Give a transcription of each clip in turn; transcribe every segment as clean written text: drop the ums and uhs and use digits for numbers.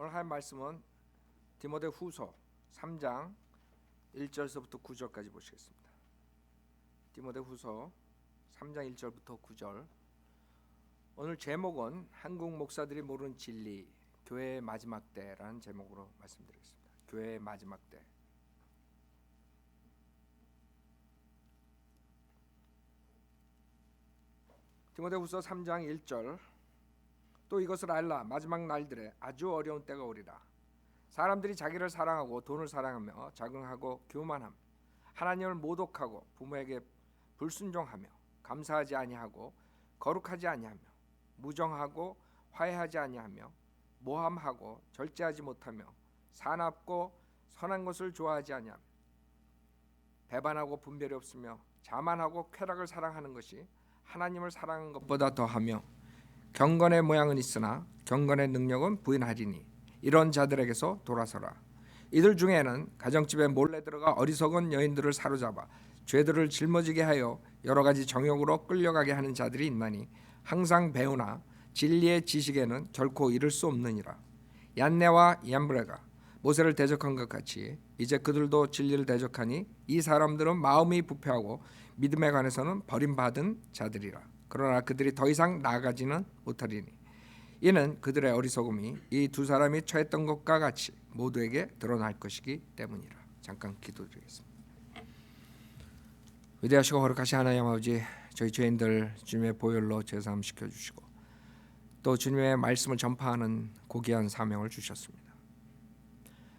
오늘 할 말씀은 디모데후서 3장 1절서부터 9절까지 보시겠습니다. 디모데후서 3장 1절부터 9절. 오늘 제목은 한국 목사들이 모르는 진리, 교회의 마지막 때라는 제목으로 말씀드리겠습니다. 교회의 마지막 때. 디모데후서 3장 1절. 또 이것을 알라, 마지막 날들에 아주 어려운 때가 오리라. 사람들이 자기를 사랑하고 돈을 사랑하며 자긍하고 교만함, 하나님을 모독하고 부모에게 불순종하며 감사하지 아니하고 거룩하지 아니하며 무정하고 화해하지 아니하며 모함하고 절제하지 못하며 사납고 선한 것을 좋아하지 아니하며 배반하고 분별이 없으며 자만하고 쾌락을 사랑하는 것이 하나님을 사랑하는 것보다 더하며 경건의 모양은 있으나 경건의 능력은 부인하리니 이런 자들에게서 돌아서라. 이들 중에는 가정집에 몰래 들어가 어리석은 여인들을 사로잡아 죄들을 짊어지게 하여 여러 가지 정욕으로 끌려가게 하는 자들이 있나니 항상 배우나 진리의 지식에는 결코 이를 수 없느니라. 얀네와 얀브레가 모세를 대적한 것 같이 이제 그들도 진리를 대적하니 이 사람들은 마음이 부패하고 믿음에 관해서는 버림받은 자들이라. 그러나 그들이 더 이상 나아가지는 못하리니 이는 그들의 어리석음이 이 두 사람이 처했던 것과 같이 모두에게 드러날 것이기 때문이라. 잠깐 기도드리겠습니다. 위대하시고 거룩하신 하나님 아버지, 저희 죄인들 주님의 보혈로 제사함 시켜주시고 또 주님의 말씀을 전파하는 고귀한 사명을 주셨습니다.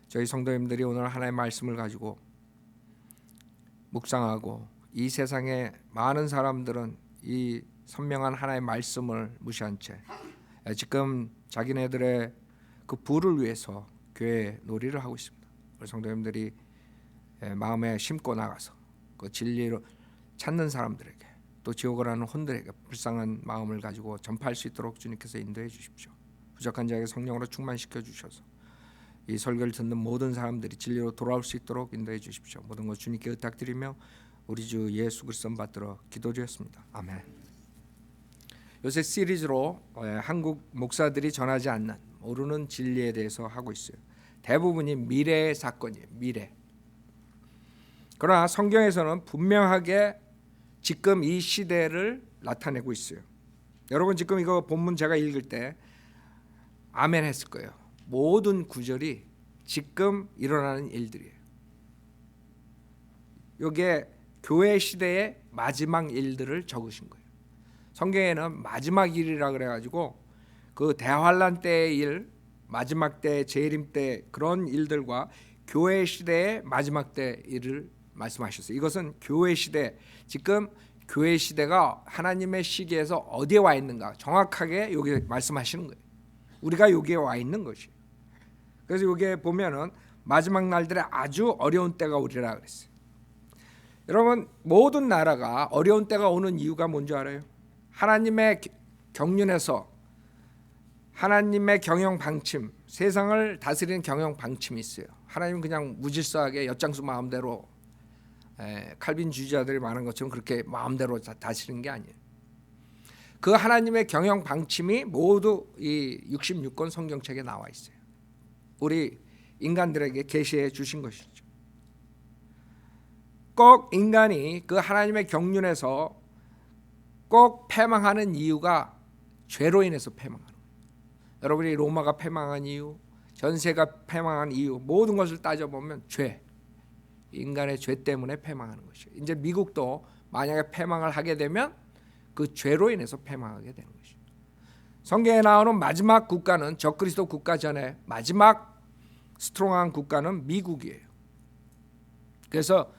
저희 성도님들이 오늘 하나님의 말씀을 가지고 묵상하고 이 세상의 많은 사람들은 이 선명한 하나님의 말씀을 무시한 채 지금 자기네들의 그 부를 위해서 교회 놀이를 하고 있습니다. 우리 성도님들이 마음에 심고 나가서 그 진리를 찾는 사람들에게 또 지옥을 하는 혼들에게 불쌍한 마음을 가지고 전파할 수 있도록 주님께서 인도해 주십시오. 부족한 자에게 성령으로 충만시켜 주셔서 이 설교를 듣는 모든 사람들이 진리로 돌아올 수 있도록 인도해 주십시오. 모든 것 주님께 의탁드리며 우리 주 예수 그리스도 받들어 기도드렸습니다. 아멘. 요새 시리즈로 한국 목사들이 전하지 않는 모르는 진리에 대해서 하고 있어요. 대부분이 미래의 사건이에요. 미래. 그러나 성경에서는 분명하게 지금 이 시대를 나타내고 있어요. 여러분 지금 이거 본문 제가 읽을 때 아멘 했을 거예요. 모든 구절이 지금 일어나는 일들이에요. 이게 교회 시대의 마지막 일들을 적으신 거예요. 성경에는 마지막 일이라 그래가지고 그 대환란 때의 일, 마지막 때, 재림 때 그런 일들과 교회 시대의 마지막 때 일을 말씀하셨어요. 이것은 교회 시대, 지금 교회 시대가 하나님의 시기에서 어디에 와 있는가 정확하게 여기 말씀하시는 거예요. 우리가 여기에 와 있는 것이에요. 그래서 여기에 보면은 마지막 날들에 아주 어려운 때가 오리라 그랬어요. 여러분 모든 나라가 어려운 때가 오는 이유가 뭔지 알아요? 하나님의 경륜에서 하나님의 경영 방침, 세상을 다스리는 경영 방침이 있어요. 하나님은 그냥 무질서하게 엿장수 마음대로 칼빈주의자들이 말하는 것처럼 그렇게 마음대로 다스리는 게 아니에요. 그 하나님의 경영 방침이 모두 이 66권 성경책에 나와 있어요. 우리 인간들에게 계시해 주신 것이죠. 꼭 인간이 그 하나님의 경륜에서 꼭 패망하는 이유가 죄로 인해서 패망하는 거예요. 여러분이 로마가 패망한 이유, 전세가 패망한 이유, 모든 것을 따져보면 죄, 인간의 죄 때문에 패망하는 것이에요. 이제 미국도 만약에 패망을 하게 되면 그 죄로 인해서 패망하게 되는 것이죠. 성경에 나오는 마지막 국가는 적그리스도 국가 전에 마지막 스트롱한 국가는 미국이에요. 그래서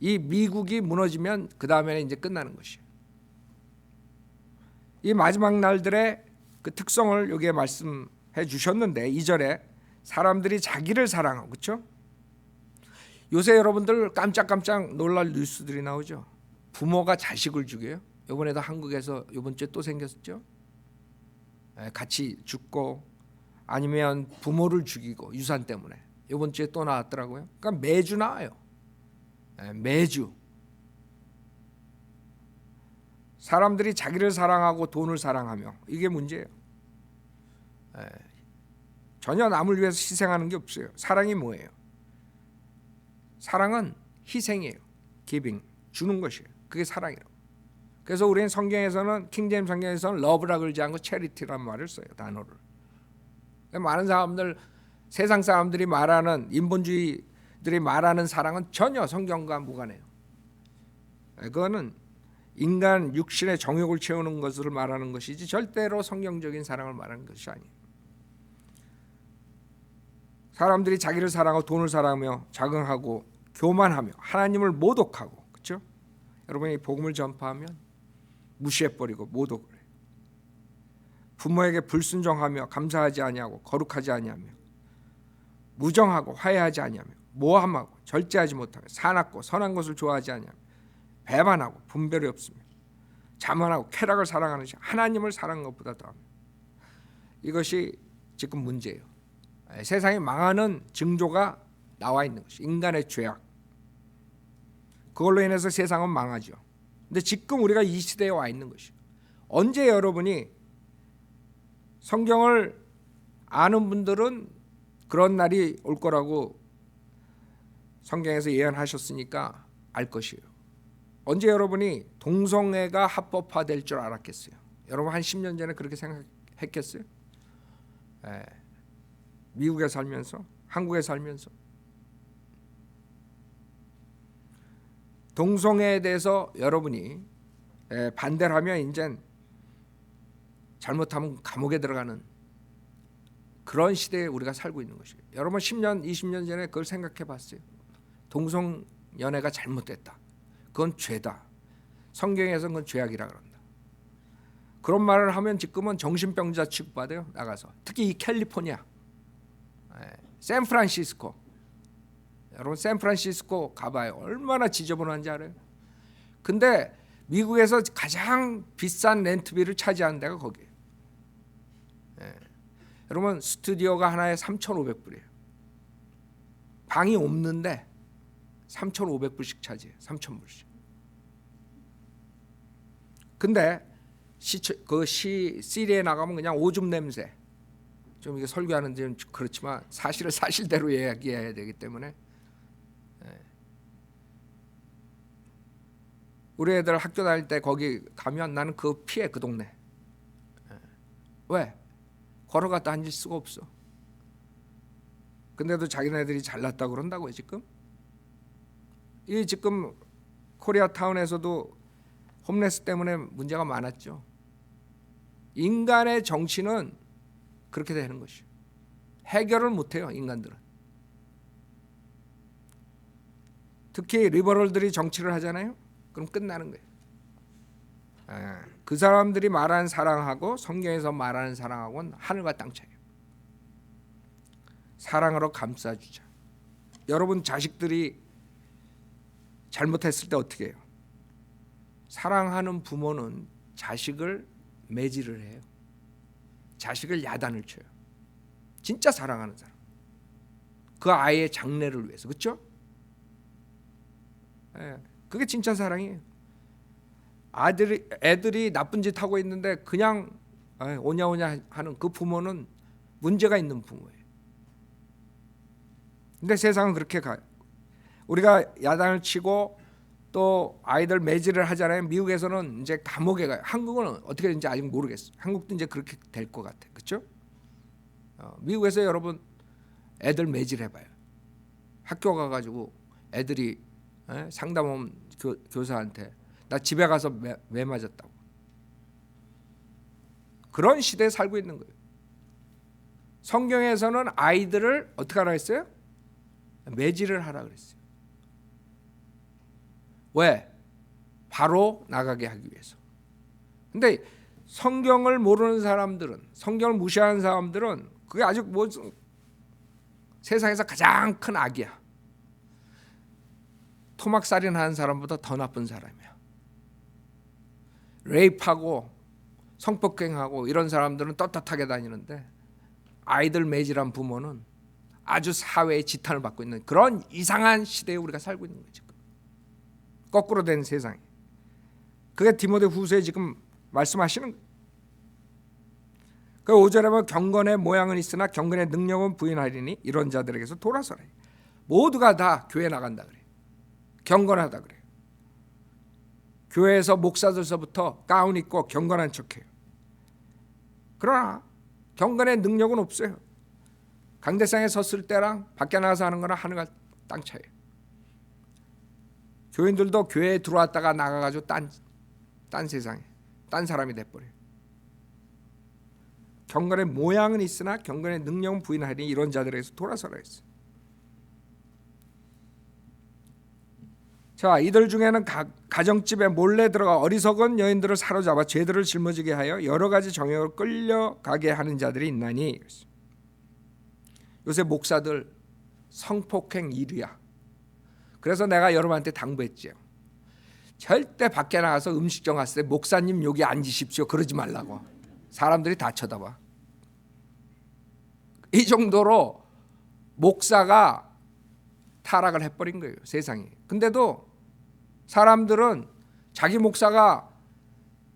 이 미국이 무너지면 그 다음에는 이제 끝나는 것이에요. 이 마지막 날들의 그 특성을 여기에 말씀해 주셨는데 2절에 사람들이 자기를 사랑하고, 그렇죠? 요새 여러분들 깜짝깜짝 놀랄 뉴스들이 나오죠. 부모가 자식을 죽여요. 이번에도 한국에서 이번 주에 또 생겼죠. 같이 죽고 아니면 부모를 죽이고 유산 때문에 이번 주에 또 나왔더라고요. 그러니까 매주 나와요. 매주. 사람들이 자기를 사랑하고 돈을 사랑하며 이게 문제예요. 전혀 남을 위해서 희생하는 게 없어요. 사랑이 뭐예요? 사랑은 희생이에요. giving, 주는 것이에요. 그게 사랑이에요. 그래서 우리는 성경에서는 킹제임스 성경에서는 러브라 그러지 않고 체리티라는 말을 써요. 단어를. 많은 사람들, 세상 사람들이 말하는, 인본주의들이 말하는 사랑은 전혀 성경과 무관해요. 그거는 인간 육신의 정욕을 채우는 것을 말하는 것이지 절대로 성경적인 사랑을 말하는 것이 아니에요. 사람들이 자기를 사랑하고 돈을 사랑하며 자긍하고 교만하며 하나님을 모독하고, 그렇죠? 여러분이 복음을 전파하면 무시해버리고 모독을 해요. 부모에게 불순종하며 감사하지 아니하고 거룩하지 아니하며 무정하고 화해하지 아니하며 모함하고 절제하지 못하며 사납고 선한 것을 좋아하지 아니하며 배반하고 분별이 없으며 자만하고 쾌락을 사랑하는 시 하나님을 사랑하는 것보다 더합니다. 이것이 지금 문제예요. 세상이 망하는 징조가 나와 있는 것이 인간의 죄악. 그걸로 인해서 세상은 망하죠. 근데 지금 우리가 이 시대에 와 있는 것이요. 언제 여러분이 성경을 아는 분들은 그런 날이 올 거라고 성경에서 예언하셨으니까 알 것이에요. 언제 여러분이 동성애가 합법화될 줄 알았겠어요? 여러분 한 10년 전에 그렇게 생각했겠어요? 미국에 살면서, 한국에 살면서 동성애에 대해서 여러분이 반대를 하면 이제 잘못하면 감옥에 들어가는 그런 시대에 우리가 살고 있는 것이에요. 여러분 10년, 20년 전에 그걸 생각해 봤어요? 동성연애가 잘못됐다. 그건 죄다. 성경에서는 그건 죄악이라 그런다. 그런 말을 하면 지금은 정신병자 취급받아요. 나가서. 특히 이 캘리포니아, 샌프란시스코. 여러분 샌프란시스코 가봐요. 얼마나 지저분한지 알아요? 근데 미국에서 가장 비싼 렌트비를 차지하는 데가 거기예요. 여러분 스튜디오가 하나에 3,500불이에요. 방이 없는데 3,500불씩 차지해요. 3,000불씩. 근데 시리에 나가면 그냥 오줌 냄새. 좀 이게 설교하는 데는 그렇지만 사실을 사실대로 이야기해야 되기 때문에 우리 애들 학교 다닐 때 거기 가면 나는 그 피해 그 동네. 왜? 걸어갔다 앉을 수가 없어. 근데도 자기네들이 잘났다고 그런다고요 지금? 이 지금 코리아타운에서도 홈레스 때문에 문제가 많았죠. 인간의 정치는 그렇게 되는 것이에요. 해결을 못해요 인간들은. 특히 리버럴들이 정치를 하잖아요. 그럼 끝나는 거예요. 그 사람들이 말하는 사랑하고 성경에서 말하는 사랑하고는 하늘과 땅 차이예요. 사랑으로 감싸주자. 여러분 자식들이 잘못했을 때 어떻게 해요? 사랑하는 부모는 자식을 매질을 해요. 자식을 야단을 쳐요. 진짜 사랑하는 사람. 그 아이의 장래를 위해서. 그렇죠? 그게 진짜 사랑이에요. 애들이 나쁜 짓 하고 있는데 그냥 오냐오냐 하는 그 부모는 문제가 있는 부모예요. 근데 세상은 그렇게 가요. 우리가 야단을 치고 또 아이들 매질을 하잖아요. 미국에서는 이제 감옥에 가요. 한국은 어떻게 되는지 아직 모르겠어요. 한국도 이제 그렇게 될 것 같아요. 그렇죠? 미국에서 여러분 애들 매질해봐요. 학교 가가지고 애들이 상담원 교사한테 나 집에 가서 매 맞았다고. 그런 시대에 살고 있는 거예요. 성경에서는 아이들을 어떻게 하라 했어요? 매질을 하라 그랬어요. 왜? 바로 나가게 하기 위해서. 근데 성경을 모르는 사람들은, 성경을 무시하는 사람들은 그게 아직 뭐 세상에서 가장 큰 악이야. 토막살인하는 사람보다 더 나쁜 사람이야. 레이프하고 성폭행하고 이런 사람들은 떳떳하게 다니는데 아이들 매질한 부모는 아주 사회의 지탄을 받고 있는 그런 이상한 시대에 우리가 살고 있는 거죠. 거꾸로 된 세상이. 그게 디모데 후서에 지금 말씀하시는 거예요. 그 5절에 보면 경건의 모양은 있으나 경건의 능력은 부인하리니 이런 자들에게서 돌아서라. 모두가 다 교회 나간다 그래. 경건하다 그래. 교회에서 목사들서부터 가운 입고 경건한 척해요. 그러나 경건의 능력은 없어요. 강대상에 섰을 때랑 밖에 나가서 하는 거랑 하늘과 땅 차이에요. 교인들도 교회에 들어왔다가 나가가지고 딴 세상에 딴 사람이 돼버려요. 경건의 모양은 있으나 경건의 능력은 부인하리니 이런 자들에게서 돌아서라 했어요. 자, 이들 중에는 가정집에 몰래 들어가 어리석은 여인들을 사로잡아 죄들을 짊어지게 하여 여러 가지 정욕을 끌려가게 하는 자들이 있나니. 요새 목사들 성폭행 1위야. 그래서 내가 여러분한테 당부했죠. 절대 밖에 나가서 음식점 갔을 때 목사님 여기 앉으십시오 그러지 말라고. 사람들이 다 쳐다봐. 이 정도로 목사가 타락을 해버린 거예요, 세상이. 근데도 사람들은 자기 목사가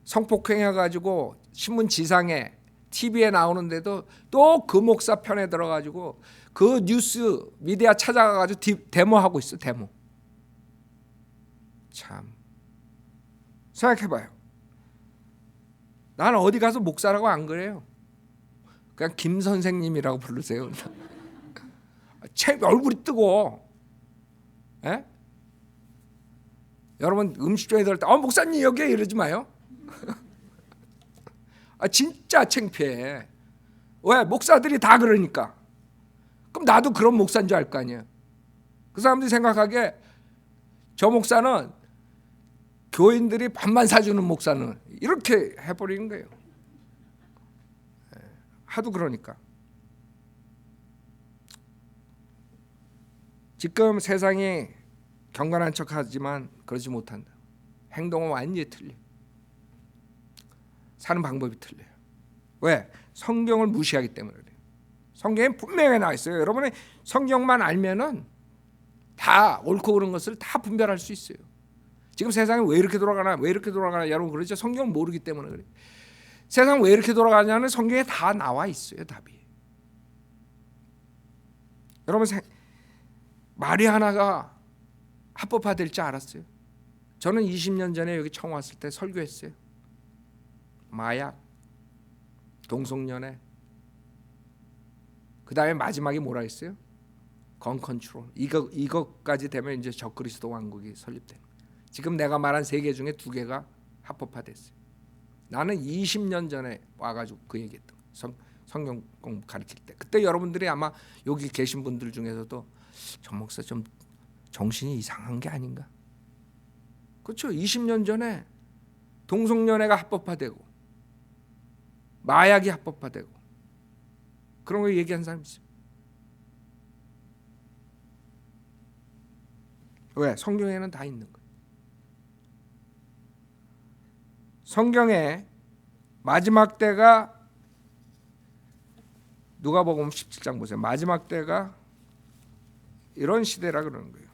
성폭행해가지고 신문 지상에 TV에 나오는데도 또 그 목사 편에 들어가지고 그 뉴스 미디어 찾아가가지고 데모하고 있어. 데모. 참 생각해봐요. 나는 어디 가서 목사라고 안 그래요. 그냥 김 선생님이라고 부르세요. 책 얼굴이 뜨고. 에? 여러분 음식점에 들어갈 때 목사님 여기에 이러지 마요. 진짜 창피해. 왜? 목사들이 다 그러니까. 그럼 나도 그런 목사인 줄 알 거 아니에요. 그 사람들이 생각하기에 저 목사는 교인들이 밥만 사주는 목사는 이렇게 해버리는 거예요. 하도 그러니까. 지금 세상이 경건한 척하지만 그러지 못한다. 행동은 완전히 틀려. 사는 방법이 틀려요. 왜? 성경을 무시하기 때문에 그래요. 성경에 분명히 나와 있어요. 여러분이 성경만 알면은 다 옳고 그른 것을 다 분별할 수 있어요. 지금 세상이 왜 이렇게 돌아가나, 왜 이렇게 돌아가나 여러분 그러죠. 성경을 모르기 때문에 그래요. 세상 왜 이렇게 돌아가냐는 성경에 다 나와 있어요. 답이. 여러분 마리아나가 합법화 될지 알았어요? 저는 20년 전에 여기 처음 왔을 때 설교했어요. 마약, 동성연애, 그 다음에 마지막에 뭐라 했어요? 건 컨트롤. 이것까지 되면 이제 적그리스도 왕국이 설립된. 지금 내가 말한 3개 중에 2개가 합법화됐어요. 나는 20년 전에 와가지고 그 얘기했던 성경 공부 가르칠 때. 그때 여러분들이 아마 여기 계신 분들 중에서도 저 목사 좀 정신이 이상한 게 아닌가? 그렇죠. 20년 전에 동성연애가 합법화되고 마약이 합법화되고 그런 거 얘기한 사람 있어요. 왜? 성경에는 다 있는 거예요. 성경에 마지막 때가 누가복음 17장 보세요. 마지막 때가 이런 시대라 그러는 거예요.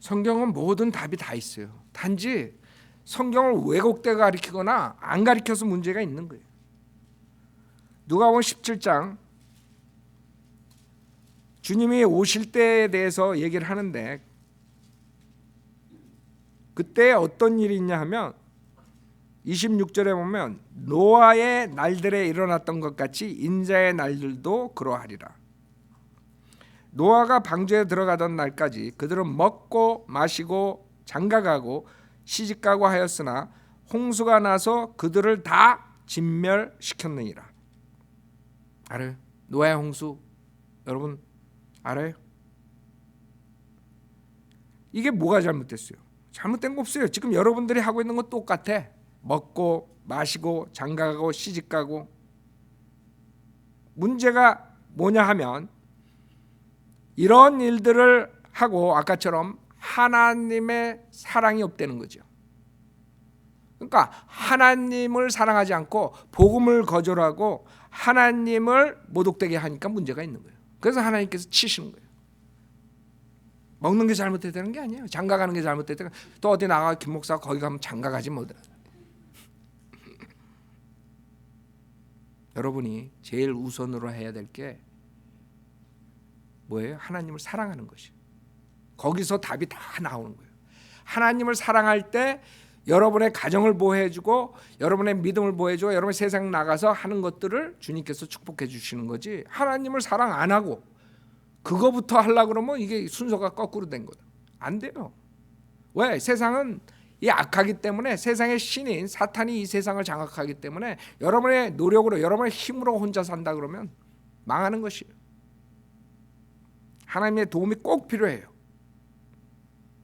성경은 모든 답이 다 있어요. 단지 성경을 왜곡되게 가르치거나 안 가르쳐서 문제가 있는 거예요. 누가복음 17장 주님이 오실 때에 대해서 얘기를 하는데 그때 어떤 일이 있냐 하면 26절에 보면 노아의 날들에 일어났던 것 같이 인자의 날들도 그러하리라. 노아가 방주에 들어가던 날까지 그들은 먹고 마시고 장가가고 시집가고 하였으나 홍수가 나서 그들을 다 진멸시켰느니라. 알아요? 노아의 홍수 여러분 알아요? 이게 뭐가 잘못됐어요? 잘못된 거 없어요. 지금 여러분들이 하고 있는 거 똑같아. 먹고 마시고 장가가고 시집가고. 문제가 뭐냐 하면 이런 일들을 하고 아까처럼 하나님의 사랑이 없다는 거죠. 그러니까 하나님을 사랑하지 않고 복음을 거절하고 하나님을 모독되게 하니까 문제가 있는 거예요. 그래서 하나님께서 치시는 거예요. 먹는 게 잘못됐다는 게 아니에요. 장가 가는 게 잘못됐다. 또 어디 나가 김 목사 거기 가면 장가 가지 뭐. 여러분이 제일 우선으로 해야 될 게 뭐예요? 하나님을 사랑하는 것이. 거기서 답이 다 나오는 거예요. 하나님을 사랑할 때 여러분의 가정을 보호해주고 여러분의 믿음을 보호해주고 여러분의 세상 나가서 하는 것들을 주님께서 축복해 주시는 거지, 하나님을 사랑 안 하고 그거부터 하려고 그러면 이게 순서가 거꾸로 된 거다. 안 돼요. 왜? 세상은 이 악하기 때문에, 세상의 신인 사탄이 이 세상을 장악하기 때문에 여러분의 노력으로 여러분의 힘으로 혼자 산다 그러면 망하는 것이에요. 하나님의 도움이 꼭 필요해요.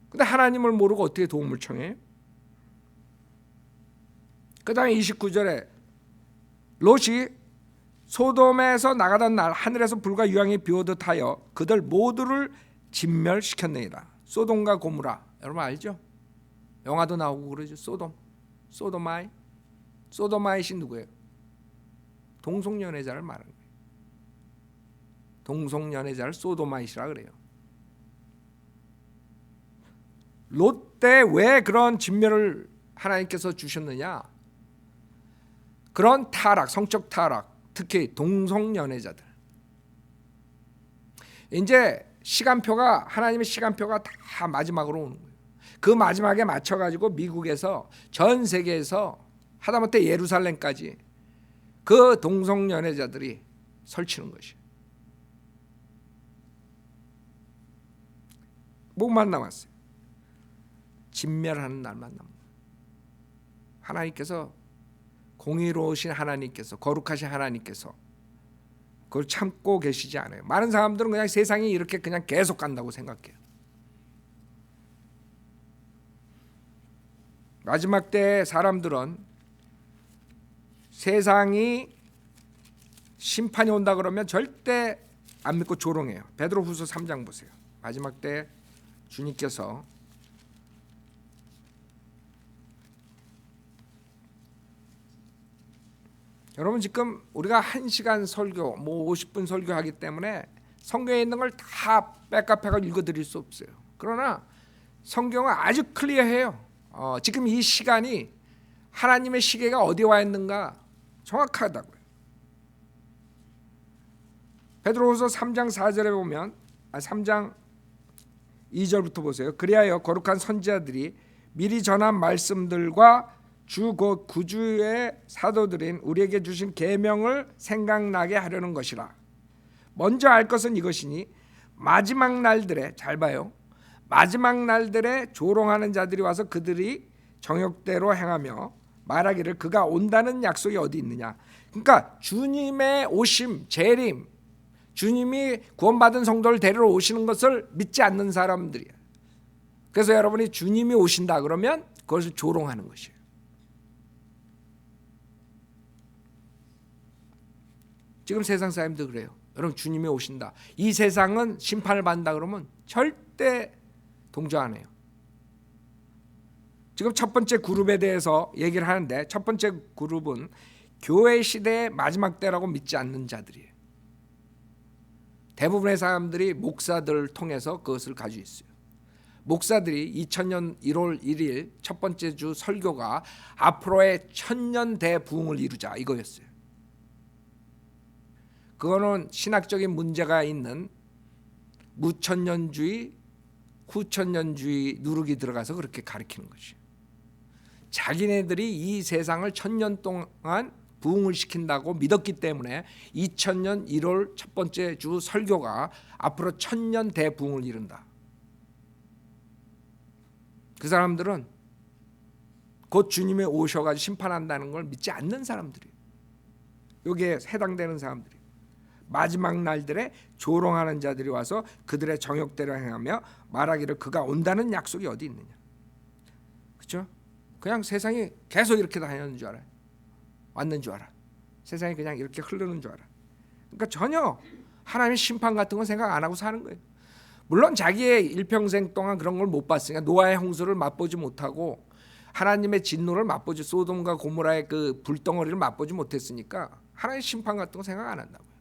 근데 하나님을 모르고 어떻게 도움을 청해요? 그 다음에 29절에 롯이 소돔에서 나가던 날 하늘에서 불과 유황이 비오듯 하여 그들 모두를 진멸시켰느니라. 소돔과 고무라 여러분 알죠? 영화도 나오고 그러죠. 소도마잇이 누구예요? 동성연애자를 말하는 거예요. 동성연애자를 소도마잇이라 그래요. 롯 때 왜 그런 진멸을 하나님께서 주셨느냐? 그런 타락, 성적 타락, 특히 동성연애자들. 이제 시간표가, 하나님의 시간표가 다 마지막으로 오는 거예요. 그 마지막에 맞춰가지고 미국에서 전 세계에서 하다못해 예루살렘까지 그 동성연애자들이 설치는 것이에요. 뭐만 남았어요? 진멸하는 날만 남았어요. 하나님께서, 공의로우신 하나님께서, 거룩하신 하나님께서 그걸 참고 계시지 않아요. 많은 사람들은 그냥 세상이 이렇게 그냥 계속 간다고 생각해요. 마지막 때 사람들은 세상이 심판이 온다 그러면 절대 안 믿고 조롱해요. 베드로후서 3장 보세요. 마지막 때 주님께서 여러분 지금 우리가 1시간 설교, 50분 설교하기 때문에 성경에 있는 걸 다 백업해서 읽어드릴 수 없어요. 그러나 성경은 아주 클리어해요. 지금 이 시간이 하나님의 시계가 어디 와 있는가 정확하다고요. 베드로후서 3장 4절에 보면 3장 2절부터 보세요. 그리하여 거룩한 선지자들이 미리 전한 말씀들과 주 곧 구주의 사도들인 우리에게 주신 계명을 생각나게 하려는 것이라. 먼저 알 것은 이것이니 마지막 날들에, 잘 봐요, 마지막 날들에 조롱하는 자들이 와서 그들이 정욕대로 행하며 말하기를 그가 온다는 약속이 어디 있느냐. 그러니까 주님의 오심, 재림, 주님이 구원받은 성도를 데리러 오시는 것을 믿지 않는 사람들이에요. 그래서 여러분이 주님이 오신다 그러면 그것을 조롱하는 것이에요. 지금 세상 사람도 그래요. 여러분 주님이 오신다, 이 세상은 심판을 받는다 그러면 절대 동조 안 해요. 지금 첫 번째 그룹에 대해서 얘기를 하는데, 첫 번째 그룹은 교회 시대의 마지막 때라고 믿지 않는 자들이에요. 대부분의 사람들이 목사들을 통해서 그것을 가지고 있어요. 목사들이 2000년 1월 1일 첫 번째 주 설교가 앞으로의 천년 대부흥을 이루자 이거였어요. 그거는 신학적인 문제가 있는 무천년주의, 후천년주의 누룩이 들어가서 그렇게 가리키는 것이에요. 자기네들이 이 세상을 1000년 동안 부흥을 시킨다고 믿었기 때문에 2000년 1월 첫 번째 주 설교가 앞으로 1000년 대부흥을 이룬다. 그 사람들은 곧 주님이 오셔가지고 심판한다는 걸 믿지 않는 사람들이에요. 여기에 해당되는 사람들이 마지막 날들에 조롱하는 자들이 와서 그들의 정욕대로 행하며 말하기를 그가 온다는 약속이 어디 있느냐. 그렇죠? 그냥 세상이 계속 이렇게 다니는 줄 알아요. 왔는 줄 알아. 세상이 그냥 이렇게 흐르는 줄 알아. 그러니까 전혀 하나님의 심판 같은 건 생각 안 하고 사는 거예요. 물론 자기의 일평생 동안 그런 걸 못 봤으니까, 노아의 홍수를 맛보지 못하고 하나님의 진노를 맛보지, 소돔과 고모라의 그 불덩어리를 맛보지 못했으니까 하나님의 심판 같은 거 생각 안 한다고요.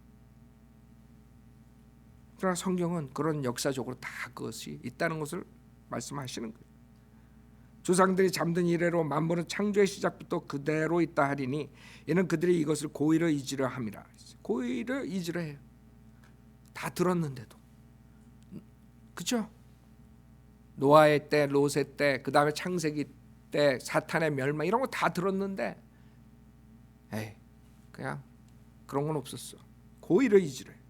그러나 성경은 그런 역사적으로 다 그것이 있다는 것을 말씀하시는 거예요. 조상들이 잠든 이래로 만물은 창조의 시작부터 그대로 있다 하리니 이는 그들이 이것을 고의로 잊으려 함이라. 고의로 잊으려 해요. 다 들었는데도. 그렇죠? 노아의 때, 롯의 때, 그 다음에 창세기 때, 사탄의 멸망 이런 거 다 들었는데 에이, 그냥 그런 건 없었어. 고의로 잊으려 해요.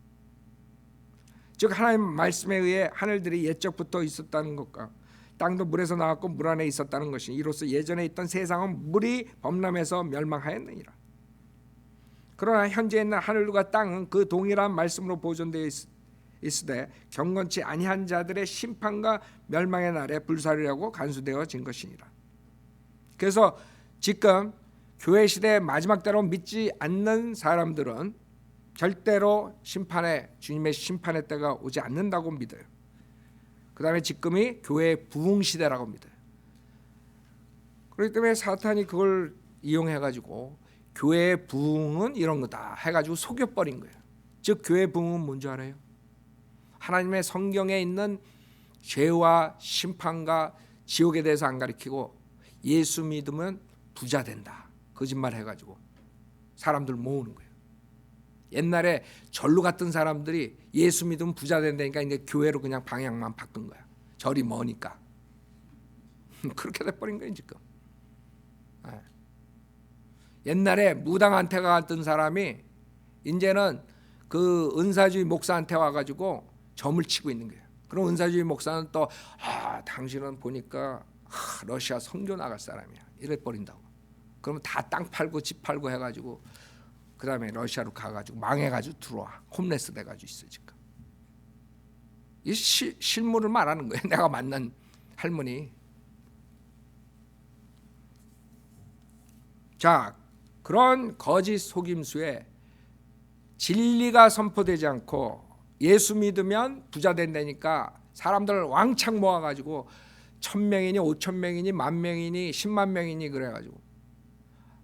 즉 하나님 말씀에 의해 하늘들이 옛적부터 있었다는 것과 땅도 물에서 나왔고 물 안에 있었다는 것이 이로써 예전에 있던 세상은 물이 범람해서 멸망하였느니라. 그러나 현재 있는 하늘과 땅은 그 동일한 말씀으로 보존되어 있으되 경건치 아니한 자들의 심판과 멸망의 날에 불사르려고 간수되어진 것이니라. 그래서 지금 교회 시대의 마지막 때로 믿지 않는 사람들은 절대로 주님의 심판의 때가 오지 않는다고 믿어요. 그 다음에 지금이 교회의 부흥 시대라고 믿어요. 그렇기 때문에 사탄이 그걸 이용해가지고 교회의 부흥은 이런 거다 해가지고 속여버린 거예요. 즉 교회의 부흥은 뭔지 알아요? 하나님의 성경에 있는 죄와 심판과 지옥에 대해서 안 가르치고 예수 믿으면 부자 된다 거짓말 해가지고 사람들 모으는 거예요. 옛날에 절로 갔던 사람들이 예수 믿으면 부자 된다니까 이제 교회로 그냥 방향만 바꾼 거야. 절이 머니까. 그렇게 돼버린 거예요 지금. 옛날에 무당한테 갔던 사람이 이제는 그 은사주의 목사한테 와가지고 점을 치고 있는 거예요. 그럼 은사주의 목사는 또 당신은 보니까 러시아 선교 나갈 사람이야 이래 버린다고. 그러면 다 땅 팔고 집 팔고 해가지고 그 다음에 러시아로 가가지고 망해가지고 들어와. 홈레스 돼가지고 있어 지금. 이 실물을 말하는 거예요. 내가 만난 할머니. 자, 그런 거짓 속임수에 진리가 선포되지 않고 예수 믿으면 부자 된다니까 사람들 왕창 모아가지고 1,000명이니 5,000명이니 10,000명이니 10만 명이니 그래가지고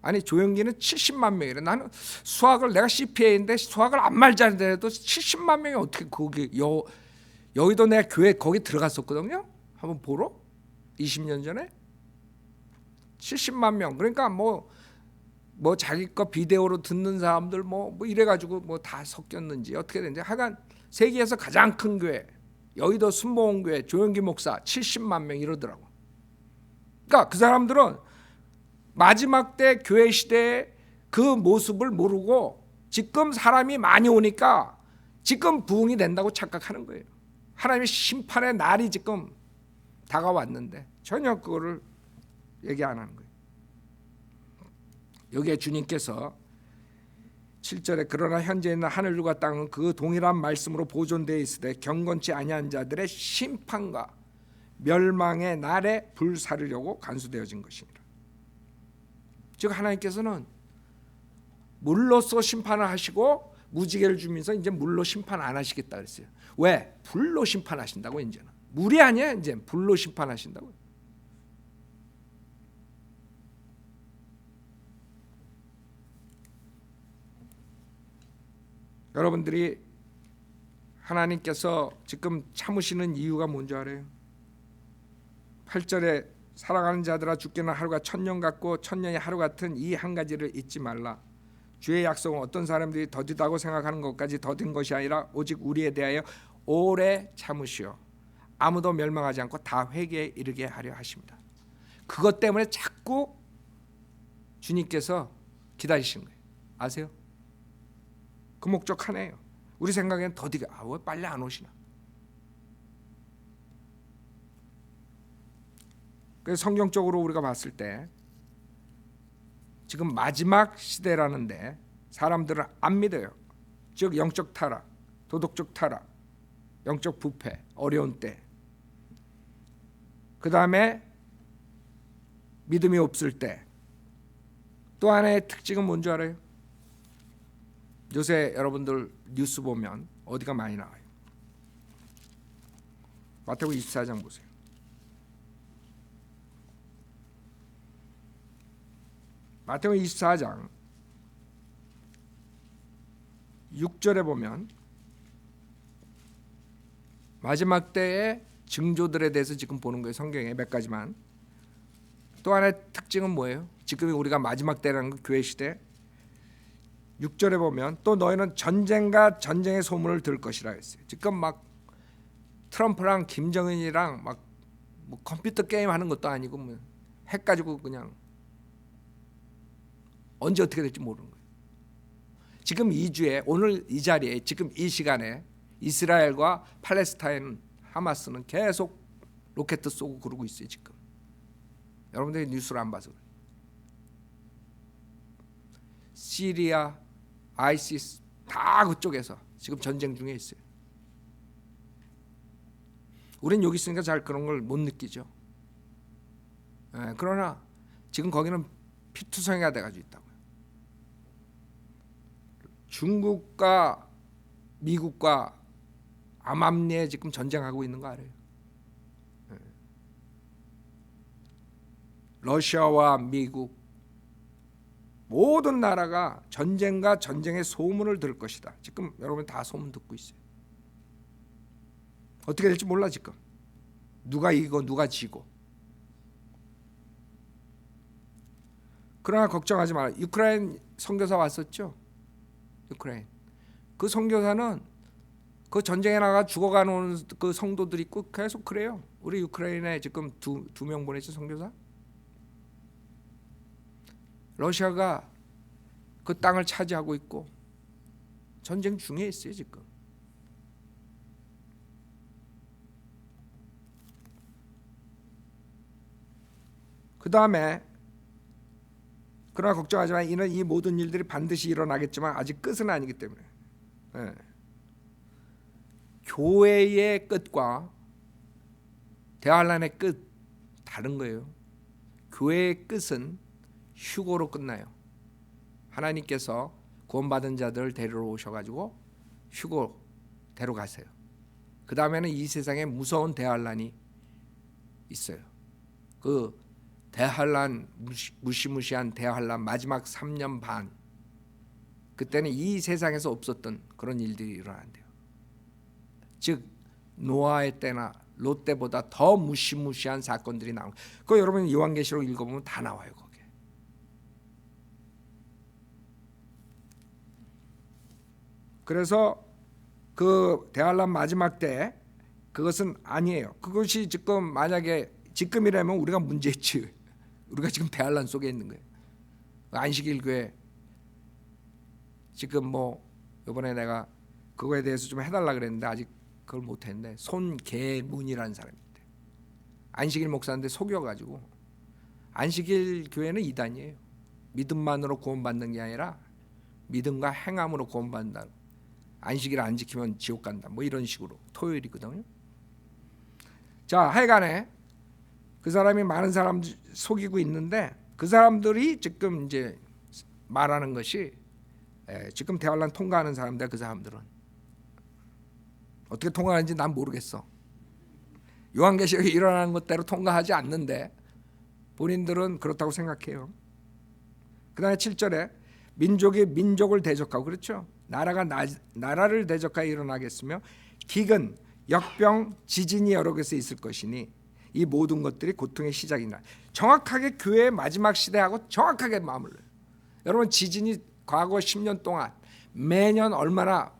아니 조영기는 70만 명이래. 나는 수학을 내가 CPA인데 수학을 안 말자는데 해도 70만 명이 어떻게 거기 여의도 내가 교회 거기 들어갔었거든요. 한번 보러 20년 전에 70만 명. 그러니까 뭐 자기 거 비데오로 듣는 사람들 뭐 이래가지고 뭐 다 섞였는지 어떻게 됐는지 하여간 세계에서 가장 큰 교회 여의도 순복음교회 조영기 목사 70만 명 이러더라고. 그러니까 그 사람들은 마지막 때 교회 시대의 그 모습을 모르고 지금 사람이 많이 오니까 지금 부흥이 된다고 착각하는 거예요. 하나님의 심판의 날이 지금 다가왔는데 전혀 그거를 얘기 안 하는 거예요. 여기에 주님께서 7절에 그러나 현재 있는 하늘과 땅은 그 동일한 말씀으로 보존되어 있으되 경건치 아니한 자들의 심판과 멸망의 날에 불사르려고 간수되어진 것이니라. 즉 하나님께서는 물로써 심판을 하시고 무지개를 주면서 이제 물로 심판 안 하시겠다 그랬어요. 왜? 불로 심판하신다고. 이제는 물이 아니야. 이제 불로 심판하신다고. 여러분들이 하나님께서 지금 참으시는 이유가 뭔지 알아요? 8절에 사랑하는 자들아 죽게는 하루가 1,000년 같고 1,000년이 하루 같은 이 한 가지를 잊지 말라. 주의 약속은 어떤 사람들이 더디다고 생각하는 것까지 더딘 것이 아니라 오직 우리에 대하여 오래 참으시어 아무도 멸망하지 않고 다 회개에 이르게 하려 하십니다. 그것 때문에 자꾸 주님께서 기다리시는 거예요. 아세요? 그 목적 하나예요. 우리 생각에는 더디게 왜 빨리 안 오시나. 그래서 성경적으로 우리가 봤을 때 지금 마지막 시대라는데 사람들은 안 믿어요. 즉 영적 타락, 도덕적 타락, 영적 부패, 어려운 때, 그 다음에 믿음이 없을 때. 또 하나의 특징은 뭔지 알아요? 요새 여러분들 뉴스 보면 어디가 많이 나와요. 마태복음 24장 보세요. 마태복음 24장 6절에 보면 마지막 때의 징조들에 대해서 지금 보는 거예요. 성경에 몇 가지만. 또 하나의 특징은 뭐예요? 지금 우리가 마지막 때라는 거, 교회 시대 6절에 보면 또 너희는 전쟁과 전쟁의 소문을 들을 것이라 했어요. 지금 막 트럼프랑 김정은이랑 막 뭐 컴퓨터 게임 하는 것도 아니고 뭐 핵 가지고 그냥 언제 어떻게 될지 모르는 거예요. 지금 이 주에 오늘 이 자리에 지금 이 시간에 이스라엘과 팔레스타인 하마스는 계속 로켓 쏘고 그러고 있어요. 지금 여러분들이 뉴스를 안 봐서 그래요. 시리아, 아이시스 다 그쪽에서 지금 전쟁 중에 있어요. 우린 여기 있으니까 잘 그런 걸 못 느끼죠. 그러나 지금 거기는 피투성이가 돼가지고 있다고요. 중국과 미국과 암암리에 지금 전쟁하고 있는 거 알아요? 러시아와 미국 모든 나라가 전쟁과 전쟁의 소문을 들을 것이다. 지금 여러분 다 소문 듣고 있어요. 어떻게 될지 몰라 지금. 누가 이기고 누가 지고. 그러나 걱정하지 마라. 유크라인 선교사 왔었죠. 유크라인. 그 선교사는 그 전쟁에 나가 죽어가는 그 성도들이 있고 계속 그래요. 우리 유크라인에 지금 두 명 보냈죠, 선교사. 러시아가 그 땅을 차지하고 있고 전쟁 중에 있어요 지금. 그 다음에 그러나 걱정하지만 이는 이 모든 일들이 반드시 일어나겠지만 아직 끝은 아니기 때문에 교회의 끝과 대환란의 끝 다른 거예요. 교회의 끝은 휴거로 끝나요. 하나님께서 구원받은 자들 데리러 오셔가지고 휴거대로 가세요. 그 다음에는 이 세상에 무서운 대환란이 있어요. 그 대환란, 무시무시한 대환란, 마지막 3년 반, 그때는 이 세상에서 없었던 그런 일들이 일어난대요. 즉 노아의 때나 롯 때보다 더 무시무시한 사건들이 나온. 그거 여러분 요한계시록 읽어보면 다 나와요 거기에. 그래서 그 대환란 마지막 때 그것은 아니에요. 그것이 지금 만약에 지금이라면 우리가 문제 있지. 우리가 지금 대환란 속에 있는 거예요. 안식일 교회 지금 뭐 이번에 내가 그거에 대해서 좀 해달라 그랬는데 아직 그걸 못했는데 손계문이라는 사람이 있대. 안식일 목사인데 속여가지고 안식일 교회는 이단이에요. 믿음만으로 구원받는 게 아니라 믿음과 행함으로 구원받는다. 안식일 안 지키면 지옥 간다. 뭐 이런 식으로 토요일이거든요. 자, 하여간에 그 사람이 많은 사람 속이고 있는데 그 사람들이 지금 이제 말하는 것이 지금 대환란 통과하는 사람들. 그 사람들은 어떻게 통과하는지 난 모르겠어. 요한계시록에 일어나는 것대로 통과하지 않는데 본인들은 그렇다고 생각해요. 그 다음에 7절에 민족이 민족을 대적하고, 그렇죠? 나라가 나라를 대적하여 일어나겠으며 기근, 역병, 지진이 여러 곳에 있을 것이니 이 모든 것들이 고통의 시작이다. 정확하게 교회의 마지막 시대하고 정확하게 맞물려요. 여러분 지진이 과거 10년 동안 매년 얼마나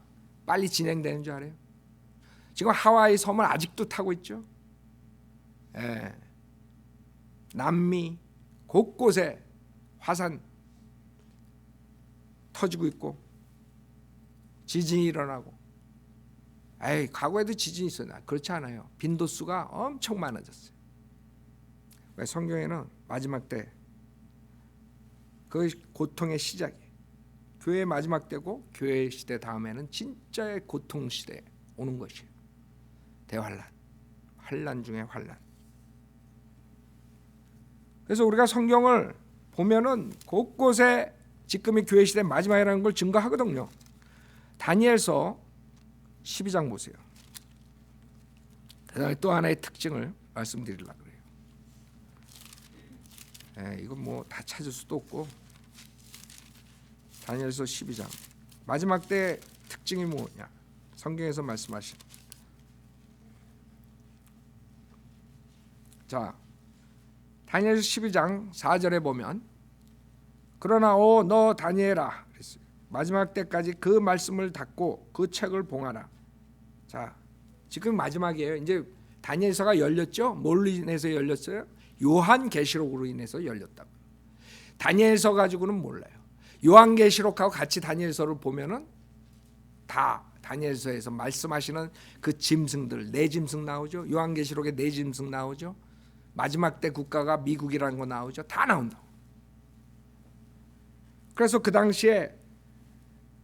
빨리 진행되는 줄 알아요? 지금 하와이 섬을 아직도 타고 있죠. 남미 곳곳에 화산 터지고 있고 지진이 일어나고. 과거에도 지진이 있었나? 그렇지 않아요. 빈도수가 엄청 많아졌어요. 성경에는 마지막 때 그 고통의 시작이 교회의 마지막 때고 교회 시대 다음에는 진짜의 고통 시대에 오는 것이에요. 대환란, 환란 중에 환란. 그래서 우리가 성경을 보면은 곳곳에 지금이 교회 시대 마지막이라는 걸 증거하거든요. 다니엘서 12장 보세요. 그다음에 또 하나의 특징을 말씀드리려고 그래요. 이건 뭐 다 찾을 수도 없고. 다니엘서 12장 마지막 때 특징이 뭐냐? 성경에서 말씀하신 자, 다니엘서 12장 4절에 보면 그러나 너 다니엘아 그랬어요. 마지막 때까지 그 말씀을 닫고 그 책을 봉하라. 자, 지금 마지막이에요. 이제 다니엘서가 열렸죠. 뭘로 인해서 열렸어요? 요한계시록으로 인해서 열렸다고. 다니엘서 가지고는 몰라요. 요한계시록하고 같이 다니엘서를 보면은 다 다니엘서에서 말씀하시는 그 짐승들, 네 짐승 나오죠. 요한계시록에 네 짐승 나오죠. 마지막 때 국가가 미국이라는 거 나오죠. 다 나온다고. 그래서 그 당시에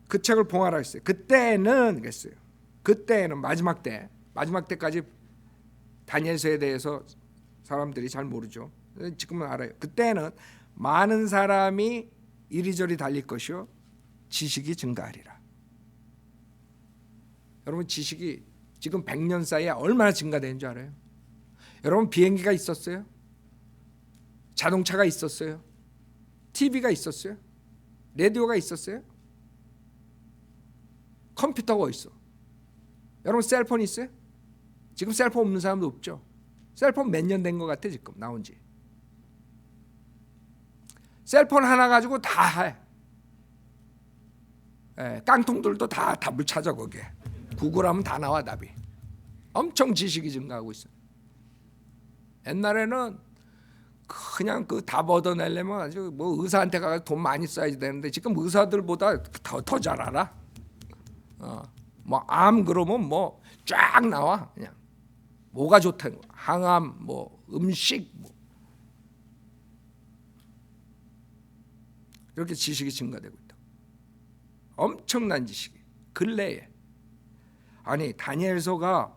그 책을 봉하라 했어요. 그때는 그랬어요. 그때는 마지막 때까지 다니엘서에 대해서 사람들이 잘 모르죠. 지금은 알아요. 그때는 많은 사람이 이리저리 달릴 것이요 지식이 증가하리라. 여러분, 지식이 지금 100년 사이에 얼마나 증가된 줄 알아요? 여러분, 비행기가 있었어요? 자동차가 있었어요? TV가 있었어요? 라디오가 있었어요? 컴퓨터가 어디 있어? 여러분, 셀폰 있어요? 지금 셀폰 없는 사람도 없죠. 셀폰 몇 년 된 것 같아 지금 나온 지. 셀폰 하나 가지고 다 해. 깡통들도 다 답을 찾아. 거기에 구글하면 다 나와 답이. 엄청 지식이 증가하고 있어요. 옛날에는 그냥 그 답 얻어내려면 아주 뭐 의사한테 가서 돈 많이 써야지 되는데 지금 의사들보다 더 잘 알아. 뭐 암 그러면 뭐 쫙 나와. 그냥 뭐가 좋다는 거, 항암, 뭐 음식, 뭐 이렇게 지식이 증가되고 있다. 엄청난 지식이 근래에. 아니, 다니엘서가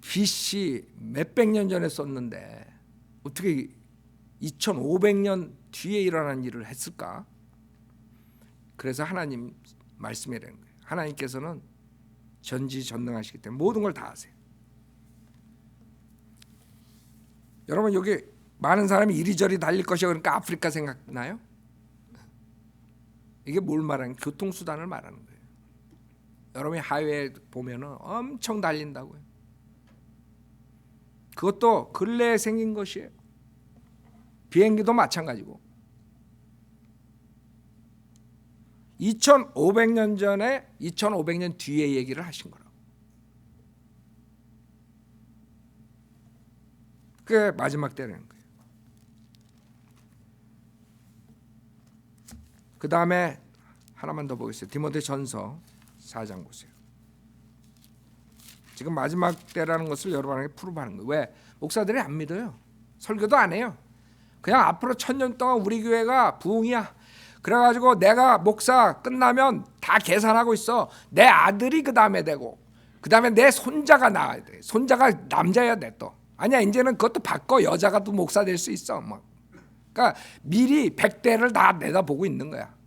BC 몇백 년 전에 썼는데 어떻게 2500년 뒤에 일어난 일을 했을까? 그래서 하나님 말씀이라는 거예요. 하나님께서는 전지전능하시기 때문에 모든 걸 다 아세요. 여러분, 여기 많은 사람이 이리저리 달릴 것이야 그러니까 아프리카 생각나요? 이게 뭘 말하는 거예요? 교통수단을 말하는 거예요. 여러분이 하이웨이 보면은 엄청 달린다고요. 그것도 근래에 생긴 것이에요. 비행기도 마찬가지고. 2500년 전에 2500년 뒤에 얘기를 하신 거라고. 그게 마지막 때라는 거예요. 그 다음에 하나만 더 보겠어요. 디모데전서 4장 보세요. 지금 마지막 때라는 것을 여러분에게 프루브하는 거예요. 왜? 목사들이 안 믿어요. 설교도 안 해요. 그냥 앞으로 1000년 동안 우리 교회가 부흥이야. 그래가지고 내가 목사 끝나면 다 계산하고 있어. 내 아들이 그 다음에 되고, 그 다음에 내 손자가 나와야 돼. 손자가 남자여야 돼 또. 아니야, 이제는 그것도 바꿔. 여자가 또 목사 될 수 있어. 뭐. 그러니까 미리 100대를 다 내다보고 있는 거야.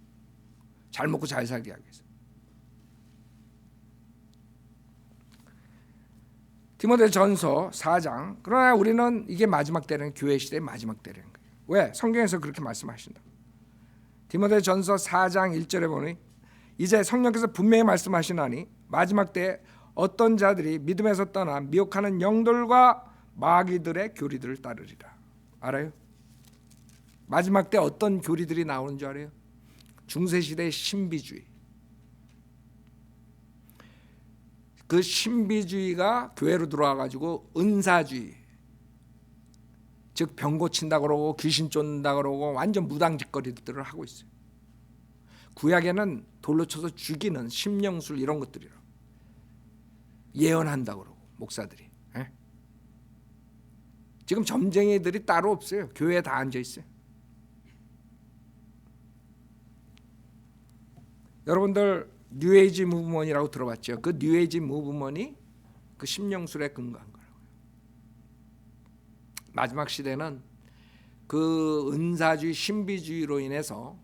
잘 먹고 잘 살게 하기 위해서. 디모데전서 4장. 그러나 우리는 이게 마지막 때라는, 교회 시대의 마지막 때라는 거예요. 왜? 성경에서 그렇게 말씀하신다. 디모데전서 4장 1절에 보니 이제 성령께서 분명히 말씀하시나니 마지막 때에 어떤 자들이 믿음에서 떠나 미혹하는 영들과 마귀들의 교리들을 따르리라. 알아요? 마지막 때 어떤 교리들이 나오는 줄 알아요? 중세시대의 신비주의. 그 신비주의가 교회로 들어와가지고 은사주의, 즉 병 고친다 그러고 귀신 쫓는다 그러고 완전 무당짓거리들을 하고 있어요. 구약에는 돌로 쳐서 죽이는 심령술 이런 것들이라 예언한다 그러고 목사들이. 지금 점쟁이들이 따로 없어요. 교회에 다 앉아 있어요. 여러분들 뉴에이지 무브먼이라고 들어봤죠? 그 뉴에이지 무브먼이 그 심령술에 근거한 거라고요. 마지막 시대는 그 은사주의 신비주의로 인해서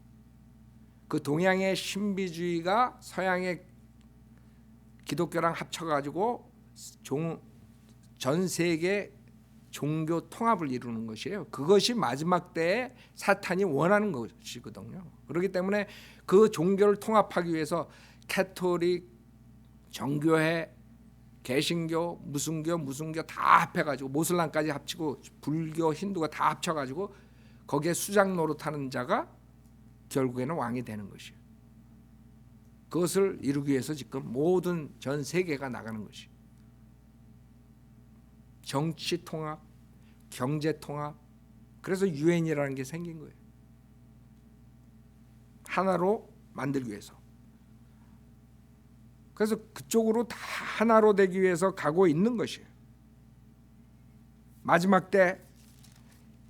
그 동양의 신비주의가 서양의 기독교랑 합쳐가지고 전 세계 종교 통합을 이루는 것이에요. 그것이 마지막 때에 사탄이 원하는 것이거든요. 그렇기 때문에 그 종교를 통합하기 위해서 캐톨릭, 정교회, 개신교, 무슨교 다 합해가지고 모슬람까지 합치고 불교, 힌두가 다 합쳐가지고 거기에 수장 노릇하는 자가 결국에는 왕이 되는 것이에요. 그것을 이루기 위해서 지금 모든 전 세계가 나가는 것이 정치 통합, 경제 통합. 그래서 유엔이라는 게 생긴 거예요. 하나로 만들기 위해서. 그래서 그쪽으로 다 하나로 되기 위해서 가고 있는 것이에요. 마지막 때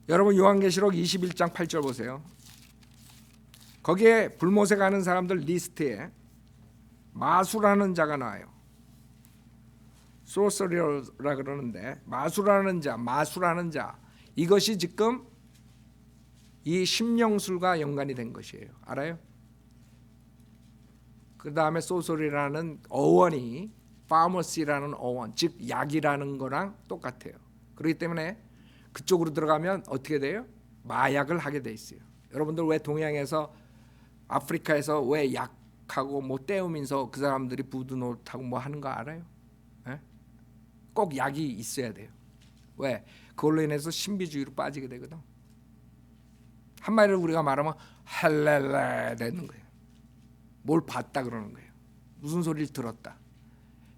여러분 요한계시록 21장 8절 보세요. 거기에 불못에 가는 사람들 리스트에 마술하는 자가 나와요. 소서리어라 그러는데 마술하는 자 이것이 지금 이 심령술과 연관이 된 것이에요. 알아요? 그 다음에 소설이라는 어원이 파머시라는 어원, 즉 약이라는 거랑 똑같아요. 그렇기 때문에 그쪽으로 들어가면 어떻게 돼요? 마약을 하게 돼 있어요. 여러분들 왜 동양에서 아프리카에서 왜 약하고 뭐 떼우면서 그 사람들이 부두노릇하고 뭐 하는 거 알아요? 에? 꼭 약이 있어야 돼요. 왜? 그걸로 인해서 신비주의로 빠지게 되거든. 한마디로 우리가 말하면 헬렐레 되는 거예요. 뭘 봤다 그러는 거예요. 무슨 소리를 들었다.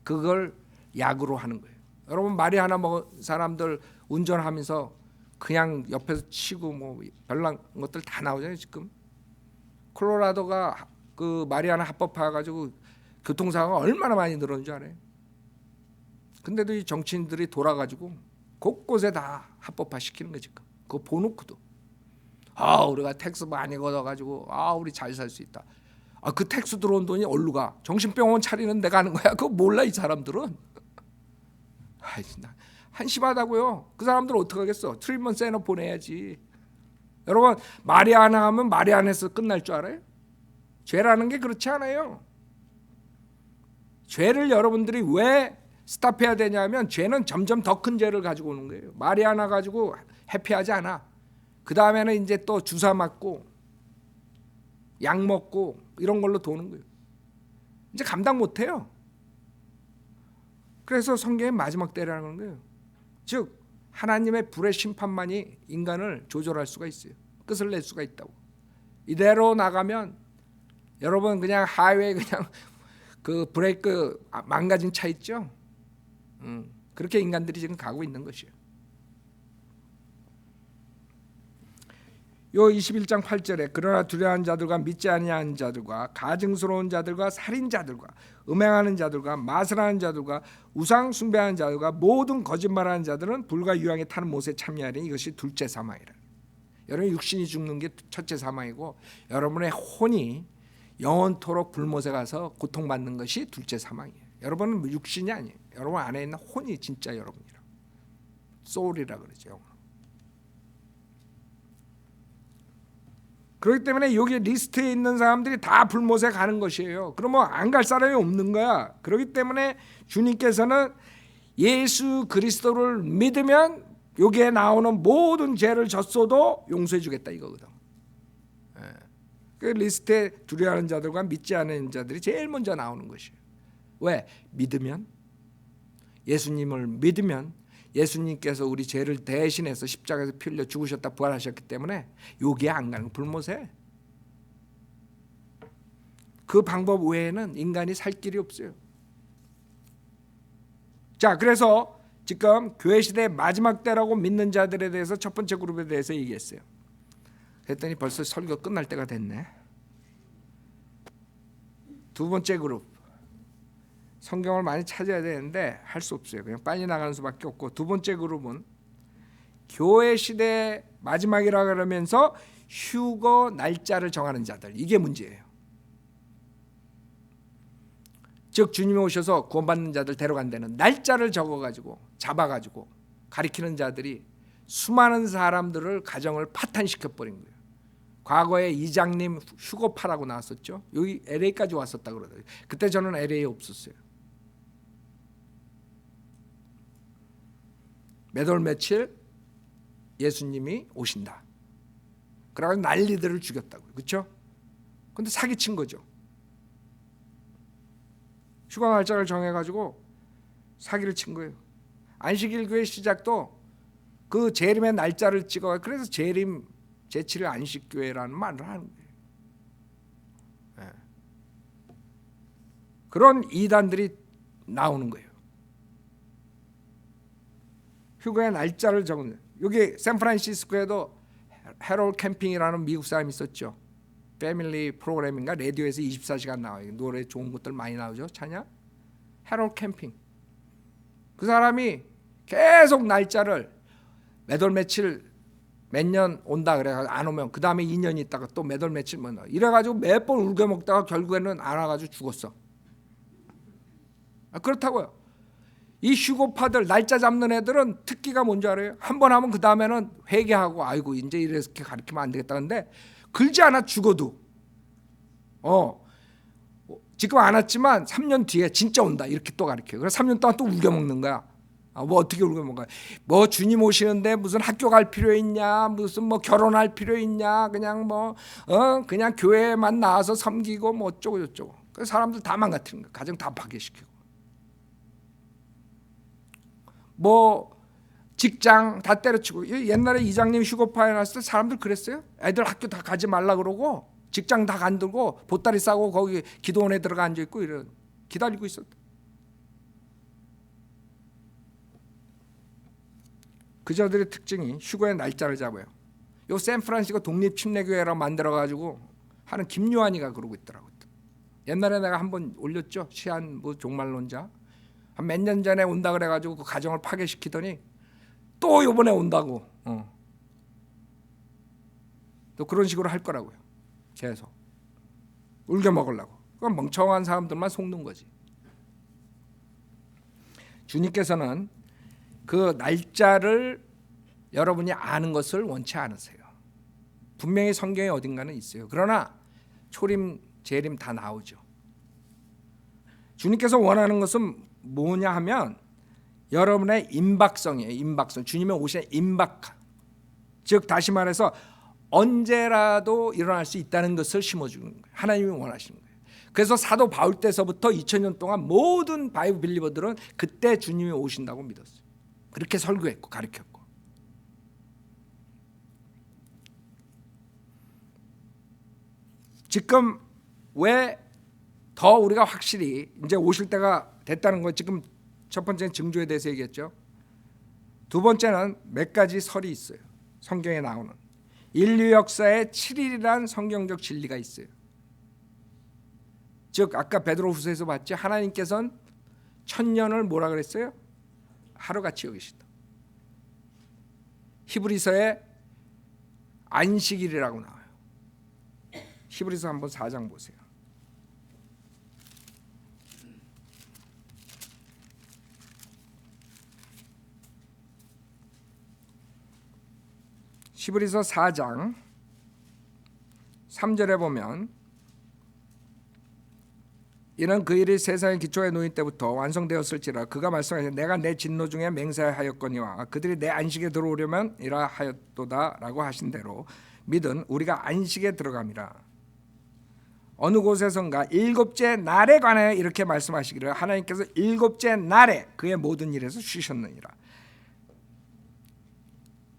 그걸 약으로 하는 거예요. 여러분 말이 하나 먹은 사람들 운전하면서 그냥 옆에서 치고 뭐 별난 것들 다 나오잖아요. 지금 콜로라도가 그 마리아나 합법화 가지고 교통사고가 얼마나 많이 늘어난 줄 알아요. 근데도 이 정치인들이 돌아가지고 곳곳에 다 합법화 시키는 거지. 그거 보놓고도 우리가 텍스 많이 걷어가지고 우리 잘 살 수 있다. 그 텍스 들어온 돈이 어디로 가? 정신병원 차리는 데가 하는 거야. 그거 몰라 이 사람들은. 한심하다고요. 그 사람들 어떻게 하겠어? 트리트먼트 센터 보내야지. 여러분 마리아나 하면 마리아나에서 끝날 줄 알아요? 죄라는 게 그렇지 않아요. 죄를 여러분들이 왜 스탑해야 되냐면 죄는 점점 더 큰 죄를 가지고 오는 거예요. 마리아나 가지고 해피하지 않아. 그 다음에는 이제 또 주사 맞고 약 먹고 이런 걸로 도는 거예요. 이제 감당 못해요. 그래서 성경의 마지막 때라는 거예요. 즉 하나님의 불의 심판만이 인간을 조절할 수가 있어요. 끝을 낼 수가 있다고. 이대로 나가면 여러분 그냥 하이웨이 그냥 그 브레이크 망가진 차 있죠. 그렇게 인간들이 지금 가고 있는 것이에요. 요 21장 8절에 그러나 두려워하는 자들과 믿지 아니하는 자들과 가증스러운 자들과 살인자들과 음행하는 자들과 마술하는 자들과 우상 숭배하는 자들과 모든 거짓말하는 자들은 불과 유황에 타는 못에 참여하리니 이것이 둘째 사망이라. 여러분 육신이 죽는 게 첫째 사망이고 여러분의 혼이 영원토록 불못에 가서 고통받는 것이 둘째 사망이에요. 여러분은 육신이 아니에요. 여러분 안에 있는 혼이 진짜 여러분이라. 소울이라 그러죠. 그렇기 때문에 여기 리스트에 있는 사람들이 다 불못에 가는 것이에요. 그러면 안 갈 사람이 없는 거야. 그렇기 때문에 주님께서는 예수 그리스도를 믿으면 여기에 나오는 모든 죄를 졌어도 용서해 주겠다 이거거든. 그 리스트에 두려워하는 자들과 믿지 않는 자들이 제일 먼저 나오는 것이에요. 왜? 믿으면, 예수님을 믿으면 예수님께서 우리 죄를 대신해서 십자가에서 피 흘려 죽으셨다 부활하셨기 때문에 여기에 안 가는 불못에. 그 방법 외에는 인간이 살 길이 없어요. 자, 그래서 지금 교회 시대의 마지막 때라고 믿는 자들에 대해서 첫 번째 그룹에 대해서 얘기했어요. 그랬더니 벌써 설교 끝날 때가 됐네. 두 번째 그룹, 성경을 많이 찾아야 되는데 할 수 없어요. 그냥 빨리 나가는 수밖에 없고, 두 번째 그룹은 교회 시대 마지막이라 그러면서 휴거 날짜를 정하는 자들, 이게 문제예요. 즉 주님이 오셔서 구원받는 자들 데려간다는 날짜를 적어가지고 잡아가지고 가리키는 자들이 수많은 사람들을 가정을 파탄시켜버린 거예요. 과거에 이장님 휴거파라고 나왔었죠. 여기 LA까지 왔었다 그러더라고요. 그때 저는 LA에 없었어요. 몇 월 며칠 예수님이 오신다. 그래서 난리들을 죽였다고요. 그렇죠? 근데 사기친 거죠. 휴가 날짜를 정해가지고 사기를 친 거예요. 안식일교회 시작도 그 재림의 날짜를 찍어, 그래서 재림 제7일 안식교회라는 말을 하는 거예요. 네. 그런 이단들이 나오는 거예요. 휴거의 날짜를 적은, 여기 샌프란시스코에도 해롤 캠핑이라는 미국 사람이 있었죠. 패밀리 프로그램인가 라디오에서 24시간 나와요. 노래 좋은 것들 많이 나오죠. 찬양. 해롤 캠핑. 그 사람이 계속 날짜를 몇 월 며칠 몇 년 온다 그래가지고 안 오면 그 다음에 2년 있다가 또 몇 월 며칠 뭐 이래가지고 몇 번 울겨 먹다가 결국에는 안 와가지고 죽었어. 그렇다고요. 이 휴고파들 날짜 잡는 애들은 특기가 뭔지 알아요? 한 번 하면 그 다음에는 회개하고 아이고 이제 이렇게 가르치면 안 되겠다. 근데 글지 않아 죽어도 지금 안 왔지만 3년 뒤에 진짜 온다 이렇게 또 가르쳐요. 그래서 3년 동안 또 울겨 먹는 거야. 뭐 어떻게 울겨 먹어요? 뭐 주님 오시는데 무슨 학교 갈 필요 있냐? 무슨 뭐 결혼할 필요 있냐? 그냥 뭐 그냥 교회만 나와서 섬기고 뭐 어쩌고 저쩌고. 그래서 사람들 다 망가뜨리는 거야. 가정 다 파괴시키고. 뭐 직장 다 때려치고. 옛날에 이장님 휴거파에 났을 때 사람들 그랬어요. 애들 학교 다 가지 말라 그러고 직장 다 간들고 보따리 싸고 거기 기도원에 들어가 앉아 있고 이런 기다리고 있었다. 그저들의 특징이 휴거의 날짜를 잡아요. 요 샌프란시스코 독립침례교회라고 만들어가지고 하는 김요한이가 그러고 있더라고요. 옛날에 내가 한번 올렸죠. 시한 뭐 종말론자. 한 몇 년 전에 온다 그래가지고 그 가정을 파괴시키더니 또 요번에 온다고. 또 그런 식으로 할 거라고요. 계속 울겨 먹으려고. 그건 멍청한 사람들만 속는 거지. 주님께서는 그 날짜를 여러분이 아는 것을 원치 않으세요. 분명히 성경에 어딘가는 있어요. 그러나 초림, 재림 다 나오죠. 주님께서 원하는 것은 뭐냐 하면 여러분의 임박성이에요. 임박성. 주님의 오시는 임박. 즉 다시 말해서 언제라도 일어날 수 있다는 것을 심어주는 거예요. 하나님이 원하시는 거예요. 그래서 사도 바울 때서부터 2000년 동안 모든 바이블 빌리버들은 그때 주님이 오신다고 믿었어요. 그렇게 설교했고 가르쳤고. 지금 왜 더 우리가 확실히 이제 오실 때가 됐다는 거, 지금 첫 번째는 징조에 대해서 얘기했죠. 두 번째는 몇 가지 설이 있어요. 성경에 나오는 인류 역사에 7일이란 성경적 진리가 있어요. 즉 아까 베드로후서에서 봤지, 하나님께서는 1000년을 뭐라 그랬어요? 하루같이 여기시다. 히브리서에 안식일이라고 나와요. 히브리서 한번 4장 보세요. 히브리서 4장 3절에 보면 이는 그 일이 세상의 기초에 놓인 때부터 완성되었을지라 그가 말씀하시되 내가 내 진노 중에 맹세하였거니와 그들이 내 안식에 들어오려면 이라 하였도다라고 하신 대로 믿은 우리가 안식에 들어감이라. 어느 곳에선가 일곱째 날에 관하여 이렇게 말씀하시기를 하나님께서 일곱째 날에 그의 모든 일에서 쉬셨느니라.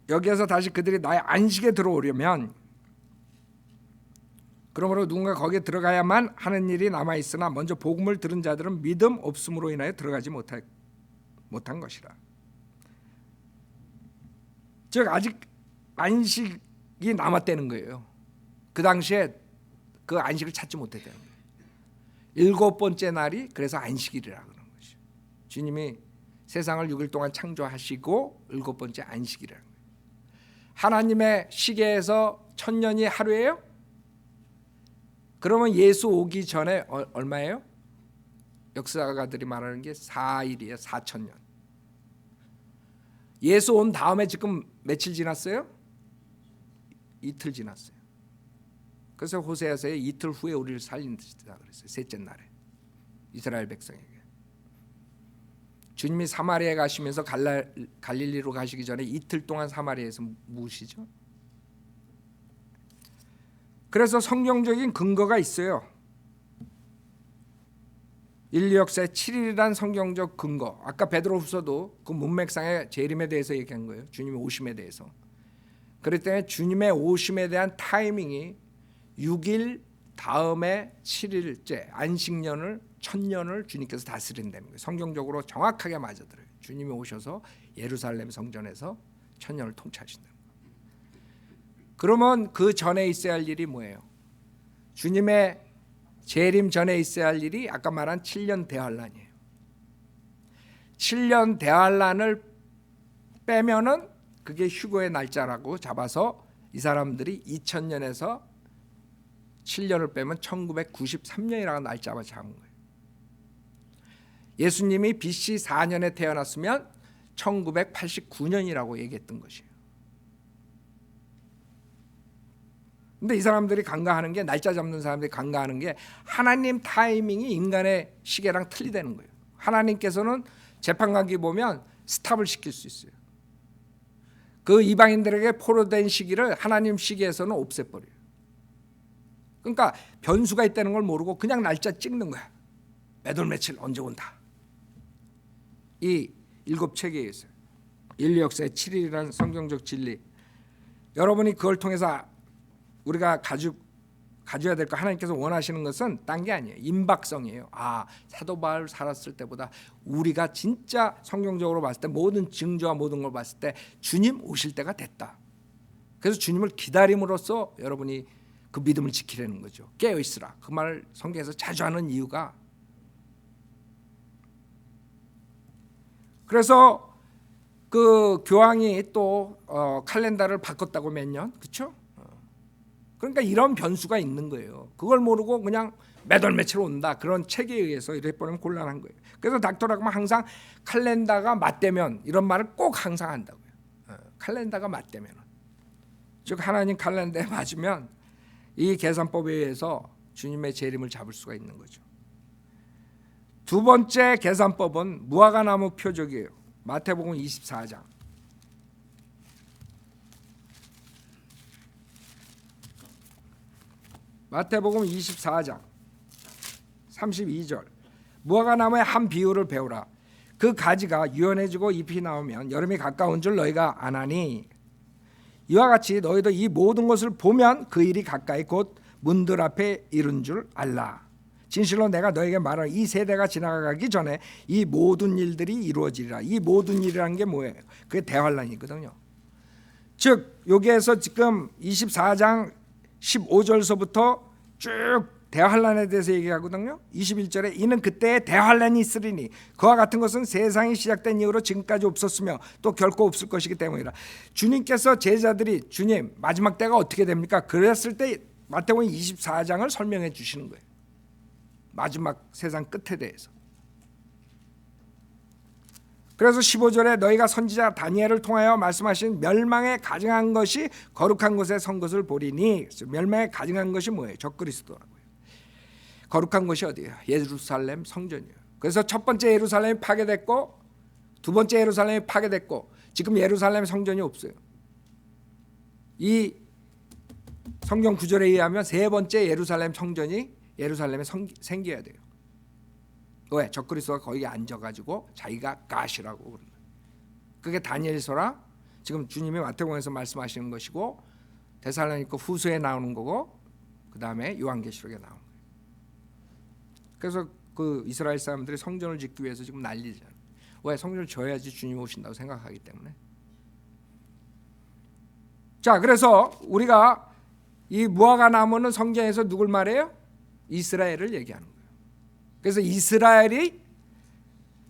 여기에서 다시 그들이 나의 안식에 들어오려면, 그러므로 누군가 거기에 들어가야만 하는 일이 남아있으나 먼저 복음을 들은 자들은 믿음 없음으로 인하여 들어가지 못한 것이라. 즉 아직 안식이 남았다는 거예요. 그 당시에 그 안식을 찾지 못했다는 거예요. 일곱 번째 날이 그래서 안식일이라고 그러는 것이죠. 주님이 세상을 6일 동안 창조하시고 일곱 번째 안식이라는 거예요. 하나님의 시계에서 1000년이 하루예요? 그러면 예수 오기 전에 얼마예요? 역사가들이 말하는 게 4일이에요. 4000년. 예수 온 다음에 지금 며칠 지났어요? 이틀 지났어요. 그래서 호세아서에 이틀 후에 우리를 살린다 그랬어요. 셋째 날에 이스라엘 백성에게. 주님이 사마리아에 가시면서 갈릴리로 가시기 전에 이틀 동안 사마리아에서 무엇이죠? 그래서 성경적인 근거가 있어요. 인류 역사의 7일이란 성경적 근거, 아까 베드로후서도 그 문맥상의 재림에 대해서 얘기한 거예요. 주님의 오심에 대해서. 그렇기 때문에 주님의 오심에 대한 타이밍이 6일 다음에 7일째 안식년을 1000년을 주님께서 다스린다는 거예요. 성경적으로 정확하게 맞아들어요. 주님이 오셔서 예루살렘 성전에서 1000년을 통치하신다는 거예요. 그러면 그 전에 있어야 할 일이 뭐예요? 주님의 재림 전에 있어야 할 일이 아까 말한 7년 대환란이에요. 7년 대환란을 빼면은 그게 휴거의 날짜라고 잡아서 이 사람들이 2000년에서 7년을 빼면 1993년이라는 날짜만 잡은 거예요. 예수님이 BC 4년에 태어났으면 1989년이라고 얘기했던 것이에요. 근데 이 사람들이 간과하는 게, 날짜 잡는 사람들이 간과하는 게 하나님 타이밍이 인간의 시계랑 틀리다는 거예요. 하나님께서는 재판관기 보면 스탑을 시킬 수 있어요. 그 이방인들에게 포로된 시기를 하나님 시기에서는 없애버려요. 그러니까 변수가 있다는 걸 모르고 그냥 날짜 찍는 거야. 몇 월 며칠 언제 온다. 이 7체계에 있어요. 인류 역사의 7일이라는 성경적 진리. 여러분이 그걸 통해서 우리가 가져야 될 거, 하나님께서 원하시는 것은 딴 게 아니에요. 임박성이에요. 사도 바울 살았을 때보다 우리가 진짜 성경적으로 봤을 때 모든 징조와 모든 걸 봤을 때 주님 오실 때가 됐다. 그래서 주님을 기다림으로써 여러분이 그 믿음을 지키려는 거죠. 깨어 있으라. 그 말을 성경에서 자주 하는 이유가, 그래서 그 교황이 또 칼렌더를 바꿨다고 몇 년, 그렇죠? 그러니까 이런 변수가 있는 거예요. 그걸 모르고 그냥 몇 월 며칠 온다, 그런 책에 의해서 이래 버리면 곤란한 거예요. 그래서 닥터라고는 항상 칼렌더가 맞대면, 이런 말을 꼭 항상 한다고요. 칼렌더가 맞대면, 즉 하나님 칼렌더에 맞으면 이 계산법에 의해서 주님의 재림을 잡을 수가 있는 거죠. 두 번째 계산법은 무화과나무 표적이에요. 마태복음 24장. 마태복음 24장 32절. 무화과나무의 한 비유를 배우라. 그 가지가 유연해지고 잎이 나오면 여름이 가까운 줄 너희가 아나니, 이와 같이 너희도 이 모든 것을 보면 그 일이 가까이 곧 문들 앞에 이른 줄 알라. 진실로 내가 너에게 말하는 이 세대가 지나가기 전에 이 모든 일들이 이루어지리라. 이 모든 일이라는 게 뭐예요? 그게 대환란이거든요. 즉 여기에서 지금 24장 15절서부터 쭉 대환란에 대해서 얘기하거든요. 21절에 이는 그때에 대환란이 있으리니 그와 같은 것은 세상이 시작된 이후로 지금까지 없었으며 또 결코 없을 것이기 때문이라. 주님께서 제자들이 주님 마지막 때가 어떻게 됩니까? 그랬을 때 마태복음 24장을 설명해 주시는 거예요. 마지막 세상 끝에 대해서. 그래서 15절에 너희가 선지자 다니엘을 통하여 말씀하신 멸망에 가증한 것이 거룩한 곳에 선 것을 보리니, 멸망에 가증한 것이 뭐예요? 적그리스도라고요. 거룩한 곳이 어디예요? 예루살렘 성전이에요. 그래서 첫 번째 예루살렘이 파괴됐고, 두 번째 예루살렘이 파괴됐고, 지금 예루살렘 성전이 없어요. 이 성경 구절에 의하면 세 번째 예루살렘 성전이 예루살렘에 생겨야 돼요. 왜? 적그리스도가 거기에 앉아가지고 자기가 가시라고 그러는 거예요. 그게 다니엘서라 지금 주님이 마태복음에서 말씀하시는 것이고, 데살로니가 후서에 나오는 거고, 그 다음에 요한계시록에 나오는 거예요. 그래서 그 이스라엘 사람들이 성전을 짓기 위해서 지금 난리잖아요. 왜? 성전을 지어야지 주님 오신다고 생각하기 때문에. 자, 그래서 우리가 이 무화과 나무는 성경에서 누굴 말해요? 이스라엘을 얘기하는 거예요. 그래서 이스라엘이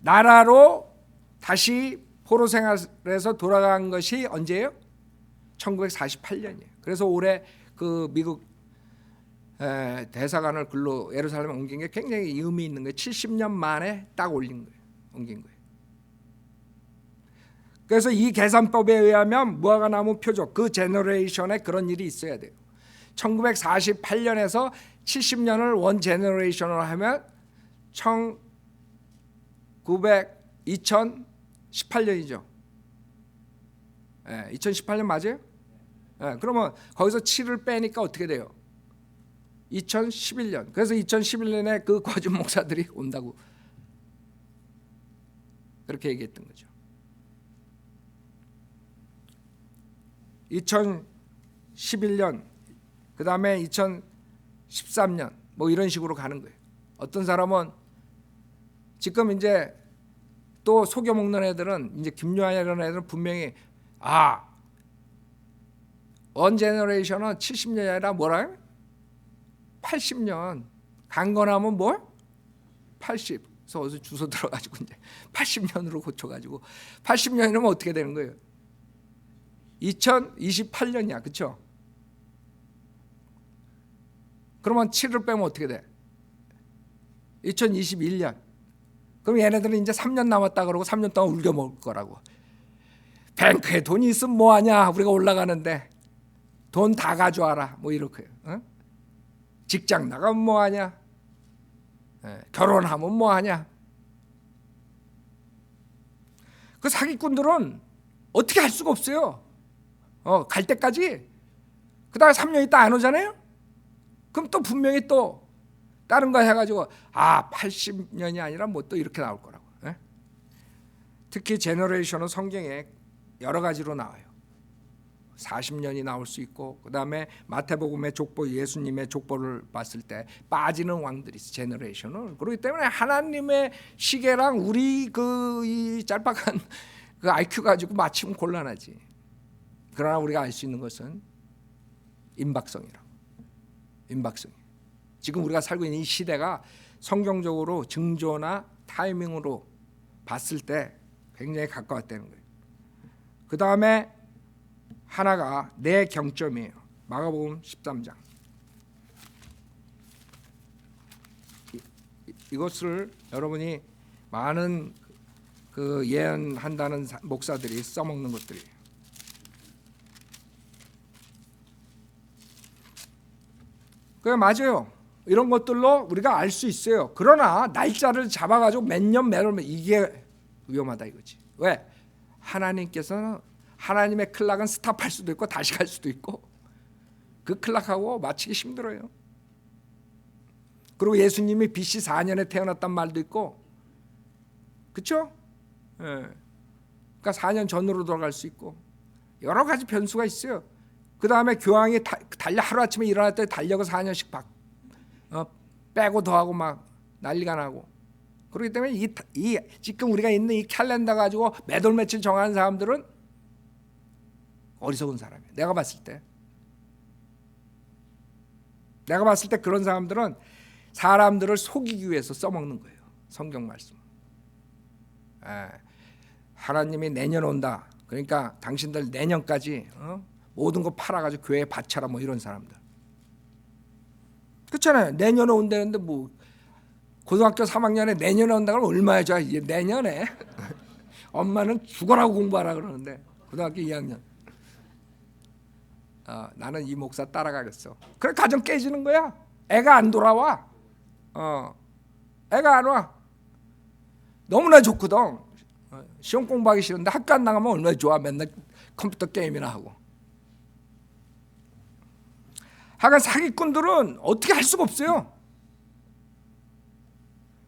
나라로 다시 포로 생활에서 돌아간 것이 언제예요? 1948년이에요. 그래서 올해 그 미국 대사관을 글로 예루살렘에 옮긴 게 굉장히 의미 있는 거예요. 70년 만에 딱 옮긴 거예요. 그래서 이 계산법에 의하면 무화과나무 표적, 그 제너레이션에 그런 일이 있어야 돼요. 1948년에서 70년을 원 제너레이션으로 하면 2018년이죠. 2018년 맞아요? 그러면 거기서 7을 빼니까 어떻게 돼요? 2011년. 그래서 2011년에 그 거짓 목사들이 온다고 그렇게 얘기했던 거죠. 2011년, 그 다음에 2013년 뭐 이런 식으로 가는 거예요. 어떤 사람은 지금 이제 또 속여 먹는 애들은, 이제 김요한 이런 애들은 분명히 원 제너레이션은 70년이 아니라 뭐라? 80년. 강건하면 뭘? 80. 그래서 어디서 주소 들어가지고 이제 80년으로 고쳐가지고 80년이면 어떻게 되는 거예요? 2028년이야, 그렇죠? 그러면 7을 빼면 어떻게 돼? 2021년. 그럼 얘네들은 이제 3년 남았다 그러고 3년 동안 울겨 먹을 거라고. 뱅크에 돈이 있으면 뭐하냐, 우리가 올라가는데 돈 다 가져와라, 뭐 이렇게. 어? 직장 나가면 뭐하냐, 결혼하면 뭐하냐. 그 사기꾼들은 어떻게 할 수가 없어요. 갈 때까지. 그 다음에 3년 있다 안 오잖아요. 그럼 또 분명히 또 다른 거 해가지고 80년이 아니라 뭐 또 이렇게 나올 거라고. 특히 제너레이션은 성경에 여러 가지로 나와요. 40년이 나올 수 있고, 그 다음에 마태복음의 족보, 예수님의 족보를 봤을 때 빠지는 왕들이 있어, 제너레이션은. 그렇기 때문에 하나님의 시계랑 우리 이 짤막한 그 IQ 가지고 맞추면 곤란하지. 그러나 우리가 알 수 있는 것은 임박성이라고. 임박성. 지금 우리가 살고 있는 이 시대가 성경적으로 증조나 타이밍으로 봤을 때 굉장히 가까웠다는 거예요. 그 다음에 하나가 내 경점이에요. 마가복음 13장. 이것을 여러분이 많은 그 예언한다는 목사들이 써먹는 것들이에요. 그래, 맞아요. 이런 것들로 우리가 알 수 있어요. 그러나 날짜를 잡아가지고 몇 년 이게 위험하다 이거지. 왜? 하나님께서는 하나님의 클락은 스탑할 수도 있고 다시 갈 수도 있고, 그 클락하고 맞추기 힘들어요. 그리고 예수님이 BC 4년에 태어났단 말도 있고, 그렇죠? 그러니까 4년 전으로 돌아갈 수 있고 여러 가지 변수가 있어요. 그 다음에 교황이 하루아침에 일어났더니 달력을 4년씩 빼고 더하고 막 난리가 나고. 그렇기 때문에 이 지금 우리가 있는 이 캘린더 가지고 매달 며칠 정하는 사람들은 어리석은 사람이에요. 내가 봤을 때 그런 사람들은 사람들을 속이기 위해서 써먹는 거예요. 성경 말씀. 하나님이 내년 온다. 그러니까 당신들 내년까지 모든 거 팔아가지고 교회에 바쳐라, 뭐 이런 사람들. 그렇잖아요. 내년에 온다는데 뭐 고등학교 3학년에 내년에 온다 그러면 얼마야 줘? 내년에 엄마는 죽어라고 공부하라 그러는데 고등학교 2학년. 나는 이 목사 따라가겠어. 그래, 가정 깨지는 거야. 애가 안 돌아와. 애가 안 와. 너무나 좋거든. 시험 공부하기 싫은데 학교 안 나가면 얼마나 좋아. 맨날 컴퓨터 게임이나 하고. 하여간 사기꾼들은 어떻게 할 수가 없어요.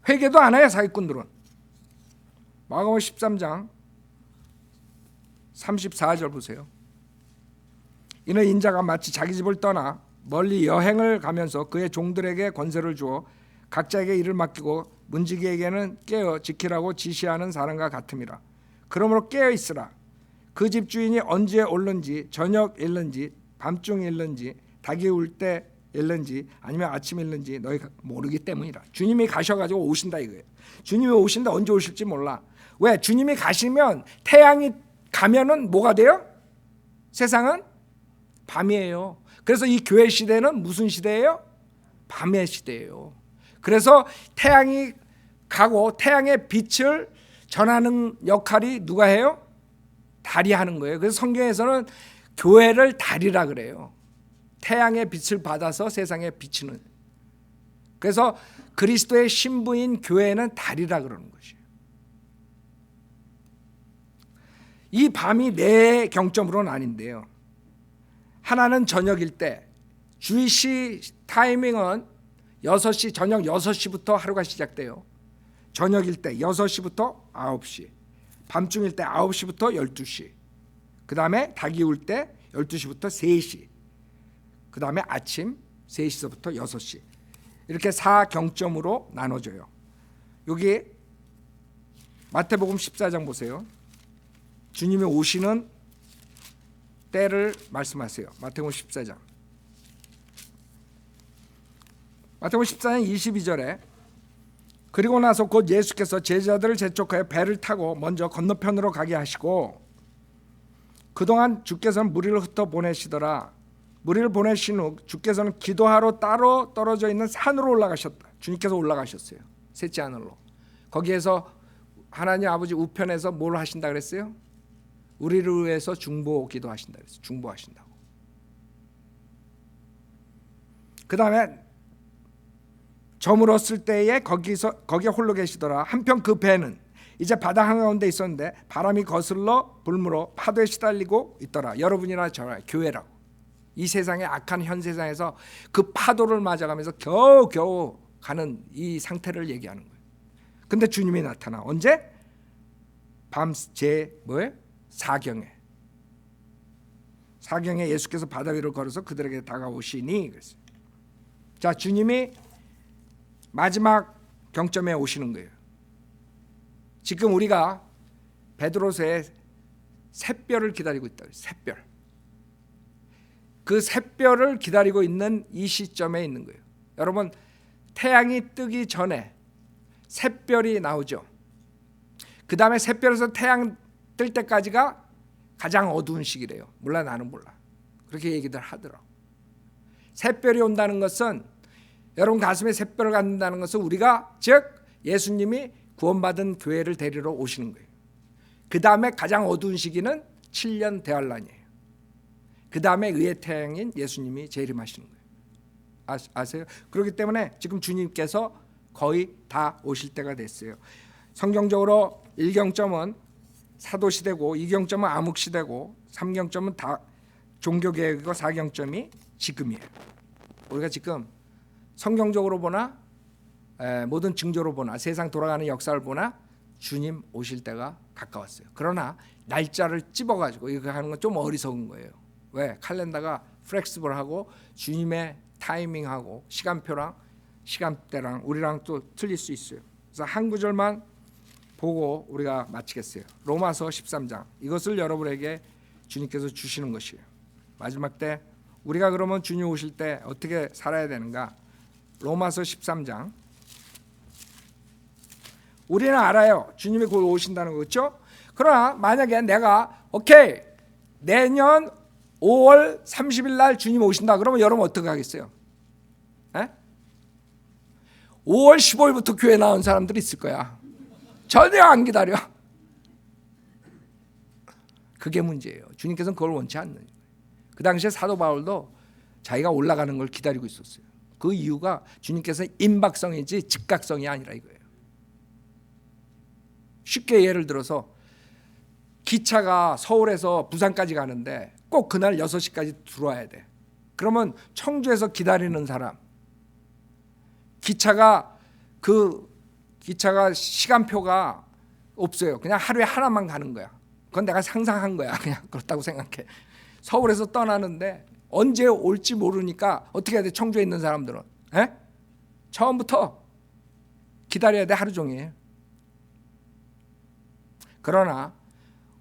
회개도 안 해요, 사기꾼들은. 마가복음 13장 34절 보세요. 이는 인자가 마치 자기 집을 떠나 멀리 여행을 가면서 그의 종들에게 권세를 주어 각자에게 일을 맡기고 문지기에게는 깨어 지키라고 지시하는 사람과 같음이라. 그러므로 깨어 있으라. 그 집 주인이 언제 올는지, 저녁 일는지, 밤중 일는지, 닭이 울 때 일는지, 아니면 아침 일는지 너희가 모르기 때문이라. 주님이 가셔가지고 오신다 이거예요. 주님이 오신다. 언제 오실지 몰라. 왜? 주님이 가시면, 태양이 가면은 뭐가 돼요? 세상은 밤이에요. 그래서 이 교회 시대는 무슨 시대예요? 밤의 시대예요. 그래서 태양이 가고 태양의 빛을 전하는 역할이 누가 해요? 달이 하는 거예요. 그래서 성경에서는 교회를 달이라 그래요. 태양의 빛을 받아서 세상에 비치는. 그래서 그리스도의 신부인 교회는 달이라 그러는 것이에요. 이 밤이 네 경점으로는 아닌데요. 하나는 저녁일 때, 주이시 타이밍은 6시, 저녁 6시부터 하루가 시작돼요. 저녁일 때 6시부터 9시, 밤중일 때 9시부터 12시, 그 다음에 닭이 울 때 12시부터 3시, 그 다음에 아침 3시서부터 6시, 이렇게 4경점으로 나눠져요. 여기 마태복음 14장 보세요. 주님이 오시는 때를 말씀하세요. 마태복음 14장. 마태복음 14장 22절에 그리고 나서 곧 예수께서 제자들을 재촉하여 배를 타고 먼저 건너편으로 가게 하시고 그동안 주께서는 무리를 흩어 보내시더라. 무리를 보내신 후 주께서는 기도하러 따로 떨어져 있는 산으로 올라가셨다. 주님께서 올라가셨어요. 셋째 하늘로. 거기에서 하나님 아버지 우편에서 뭘 하신다 그랬어요? 우리를 위해서 중보 기도하신다 그랬어요. 중보하신다고. 그 다음에 저물었을 때에 거기에 홀로 계시더라. 한편 그 배는 이제 바다 한가운데 있었는데 바람이 거슬러 불므로 파도에 시달리고 있더라. 여러분이나 저나 교회라고. 이 세상의 악한 현 세상에서 그 파도를 맞아가면서 겨우 가는 이 상태를 얘기하는 거예요. 근데 주님이 나타나. 언제? 밤 사경에 예수께서 바다 위를 걸어서 그들에게 다가오시니 그랬어요. 자, 주님이 마지막 경점에 오시는 거예요. 지금 우리가 베드로서의 샛별을 기다리고 있다. 샛별. 그 샛별을 기다리고 있는 이 시점에 있는 거예요. 여러분, 태양이 뜨기 전에 샛별이 나오죠. 그 다음에 샛별에서 태양 뜰 때까지가 가장 어두운 시기래요. 몰라, 나는 몰라. 그렇게 얘기들 하더라고. 샛별이 온다는 것은, 여러분 가슴에 샛별을 갖는다는 것은 우리가, 즉 예수님이 구원받은 교회를 데리러 오시는 거예요. 그 다음에 가장 어두운 시기는 7년 대환란이에요. 그 다음에 의의 태양인 예수님이 재림하시는 거예요. 아세요? 그렇기 때문에 지금 주님께서 거의 다 오실 때가 됐어요. 성경적으로 1경점은 사도시대고 2경점은 암흑시대고 3경점은 다 종교개혁이고 4경점이 지금이에요. 우리가 지금 성경적으로 보나 모든 징조로 보나 세상 돌아가는 역사를 보나 주님 오실 때가 가까웠어요. 그러나 날짜를 찝어가지고 이거 하는 건 좀 어리석은 거예요. 왜? 칼렌더가 플렉시블하고 주님의 타이밍하고 시간표랑 시간대랑 우리랑 또 틀릴 수 있어요. 그래서 한 구절만 보고 우리가 마치겠어요. 로마서 13장. 이것을 여러분에게 주님께서 주시는 것이에요. 마지막 때 우리가 그러면 주님 오실 때 어떻게 살아야 되는가? 로마서 13장. 우리는 알아요. 주님이 곧 오신다는 거, 그렇죠? 그러나 만약에 내가 오케이 내년 5월 30일 날 주님 오신다 그러면 여러분 어떻게 하겠어요? 5월 15일부터 교회 나온 사람들이 있을 거야. 전혀 안 기다려. 그게 문제예요. 주님께서는 그걸 원치 않는 거예요. 그 당시에 사도 바울도 자기가 올라가는 걸 기다리고 있었어요. 그 이유가 주님께서 임박성이지 즉각성이 아니라 이거예요. 쉽게 예를 들어서 기차가 서울에서 부산까지 가는데 꼭 그날 6시까지 들어와야 돼. 그러면 청주에서 기다리는 사람, 기차가 시간표가 없어요. 그냥 하루에 하나만 가는 거야. 그건 내가 상상한 거야. 그냥 그렇다고 생각해. 서울에서 떠나는데 언제 올지 모르니까 어떻게 해야 돼? 청주에 있는 사람들은 처음부터 기다려야 돼. 하루 종일. 그러나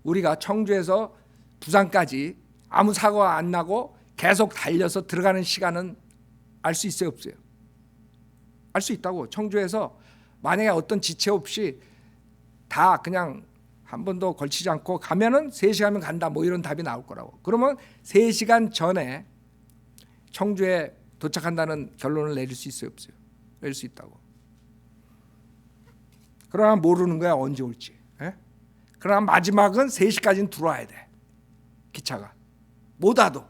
우리가 청주에서 부산까지 아무 사고가 안 나고 계속 달려서 들어가는 시간은 알 수 있어요, 없어요? 알 수 있다고. 청주에서 만약에 어떤 지체 없이 다 그냥 한 번도 걸치지 않고 가면은 3시간이면 간다, 뭐 이런 답이 나올 거라고. 그러면 3시간 전에 청주에 도착한다는 결론을 내릴 수 있어요, 없어요? 내릴 수 있다고. 그러나 모르는 거야, 언제 올지. 그러나 마지막은 3시까지는 들어와야 돼. 기차가 못 와도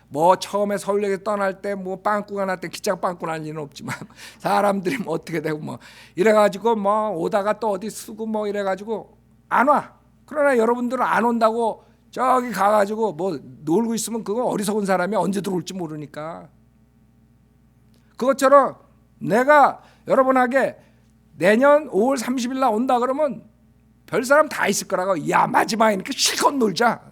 뭐 처음에 서울역에 떠날 때 뭐 빵꾸가 날 때 기차가 빵꾸 날 일은 없지만 사람들이 뭐 어떻게 되고 뭐 이래가지고 뭐 오다가 또 어디 쓰고 뭐 이래가지고 안 와. 그러나 여러분들은 안 온다고 저기 가가지고 뭐 놀고 있으면 그거 어리석은 사람이 언제 들어올지 모르니까 그것처럼 내가 여러분에게 내년 5월 30일 날 온다 그러면 별 사람 다 있을 거라고. 야, 마지막이니까 실컷 놀자.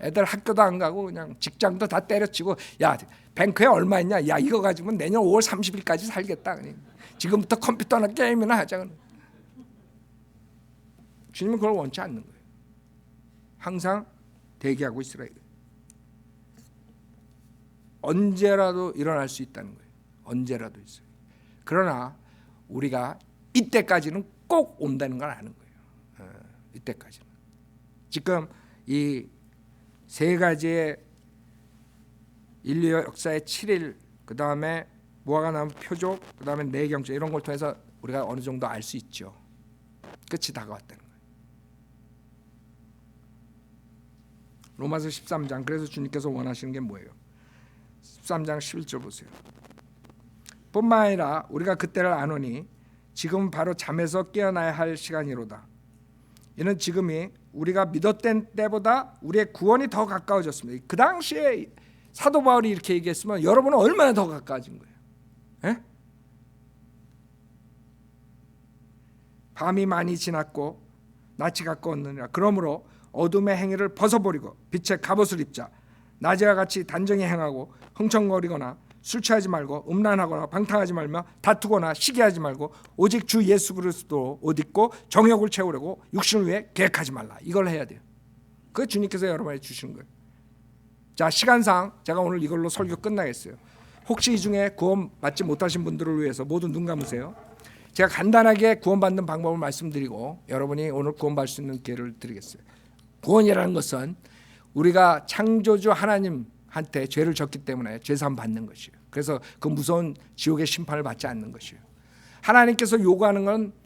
애들 학교도 안 가고 그냥 직장도 다 때려치고, 야, 뱅크에 얼마 있냐? 야, 이거 가지고 내년 5월 30일까지 살겠다. 지금부터 컴퓨터나 게임이나 하자. 주님은 그걸 원치 않는 거예요. 항상 대기하고 있으라. 언제라도 일어날 수 있다는 거예요. 언제라도 있어요. 그러나 우리가 이때까지는 꼭 온다는 걸 아는 거예요. 이때까지는. 지금 이 세 가지의 인류 역사의 7일, 그 다음에 무화과 나무 표적, 그 다음에 내경제, 이런 걸 통해서 우리가 어느 정도 알 수 있죠. 끝이 다가왔다는 거예요. 로마서 13장. 그래서 주님께서 원하시는 게 뭐예요? 13장 11절 보세요. 뿐만 아니라 우리가 그때를 아노니 지금 바로 잠에서 깨어나야 할 시간이로다. 이는 지금이 우리가 믿었던 때보다 우리의 구원이 더 가까워졌습니다. 그 당시에 사도 바울이 이렇게 얘기했으면 여러분은 얼마나 더 가까워진 거예요? 에? 밤이 많이 지났고 낯이 가까웠느니라. 그러므로 어둠의 행위를 벗어버리고 빛의 갑옷을 입자. 낮에와 같이 단정히 행하고 흥청거리거나 술 취하지 말고 음란하거나 방탕하지 말며 다투거나 시기하지 말고 오직 주 예수 그리스도 옷 입고 정욕을 채우려고 육신을 위해 계획하지 말라. 이걸 해야 돼요. 그게 주님께서 여러분에게 주시는 거예요. 자, 시간상 제가 오늘 이걸로 설교 끝나겠어요. 혹시 이 중에 구원 받지 못하신 분들을 위해서 모두 눈 감으세요. 제가 간단하게 구원받는 방법을 말씀드리고 여러분이 오늘 구원받을 수 있는 기회를 드리겠어요. 구원이라는 것은 우리가 창조주 하나님한테 죄를 졌기 때문에 죄사함 받는 것이에요. 그래서 그 무서운 지옥의 심판을 받지 않는 것이에요. 하나님께서 요구하는 건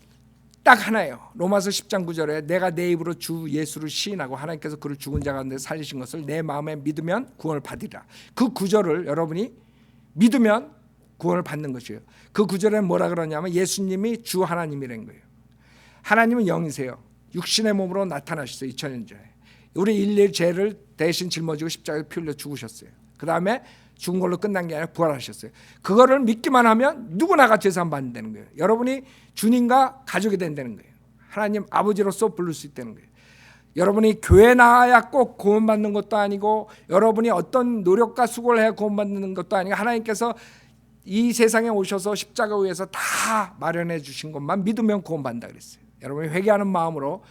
딱 하나예요. 로마서 10장 9절에 내가 내 입으로 주 예수를 시인하고 하나님께서 그를 죽은 자 가운데 살리신 것을 내 마음에 믿으면 구원을 받으리라. 그 구절을 여러분이 믿으면 구원을 받는 것이에요. 그 구절에 뭐라 그러냐면 예수님이 주 하나님이라는 거예요. 하나님은 영이세요. 육신의 몸으로 나타나셨어요. 2000년 전에. 우리 인류의 죄를 대신 짊어지고 십자가에 피 흘려 죽으셨어요. 그 다음에 죽은 걸로 끝난 게 아니라 부활하셨어요. 그거를 믿기만 하면 누구나가 죄사함 받는다는 거예요. 여러분이 주님과 가족이 된다는 거예요. 하나님 아버지로서 부를 수 있다는 거예요. 여러분이 교회 나와야 꼭 구원받는 것도 아니고 여러분이 어떤 노력과 수고를 해야 구원받는 것도 아니고 하나님께서 이 세상에 오셔서 십자가 위에서 다 마련해 주신 것만 믿으면 구원받는다 그랬어요. 여러분이 회개하는 마음으로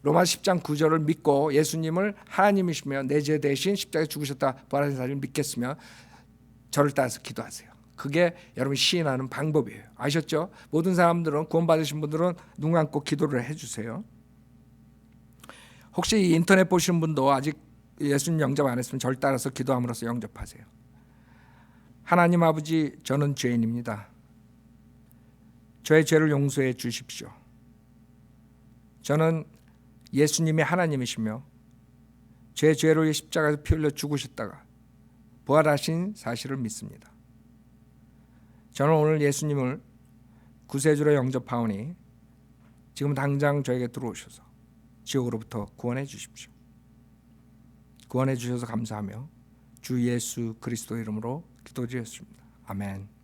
로마 10장 9절을 믿고 예수님을 하나님이시며 내 죄 대신 십자가에 죽으셨다 부활하신 사실을 믿겠으면 저를 따라서 기도하세요. 그게 여러분이 시인하는 방법이에요. 아셨죠? 모든 사람들은 구원받으신 분들은 눈 감고 기도를 해주세요. 혹시 인터넷 보시는 분도 아직 예수님 영접 안 했으면 저를 따라서 기도함으로써 영접하세요. 하나님 아버지, 저는 죄인입니다. 저의 죄를 용서해 주십시오. 저는 예수님이 하나님이시며 제 죄로 위해 십자가에서 피 흘려 죽으셨다가 부활하신 사실을 믿습니다. 저는 오늘 예수님을 구세주로 영접하오니 지금 당장 저에게 들어오셔서 지옥으로부터 구원해 주십시오. 구원해 주셔서 감사하며 주 예수 그리스도 이름으로 기도드렸습니다. 아멘.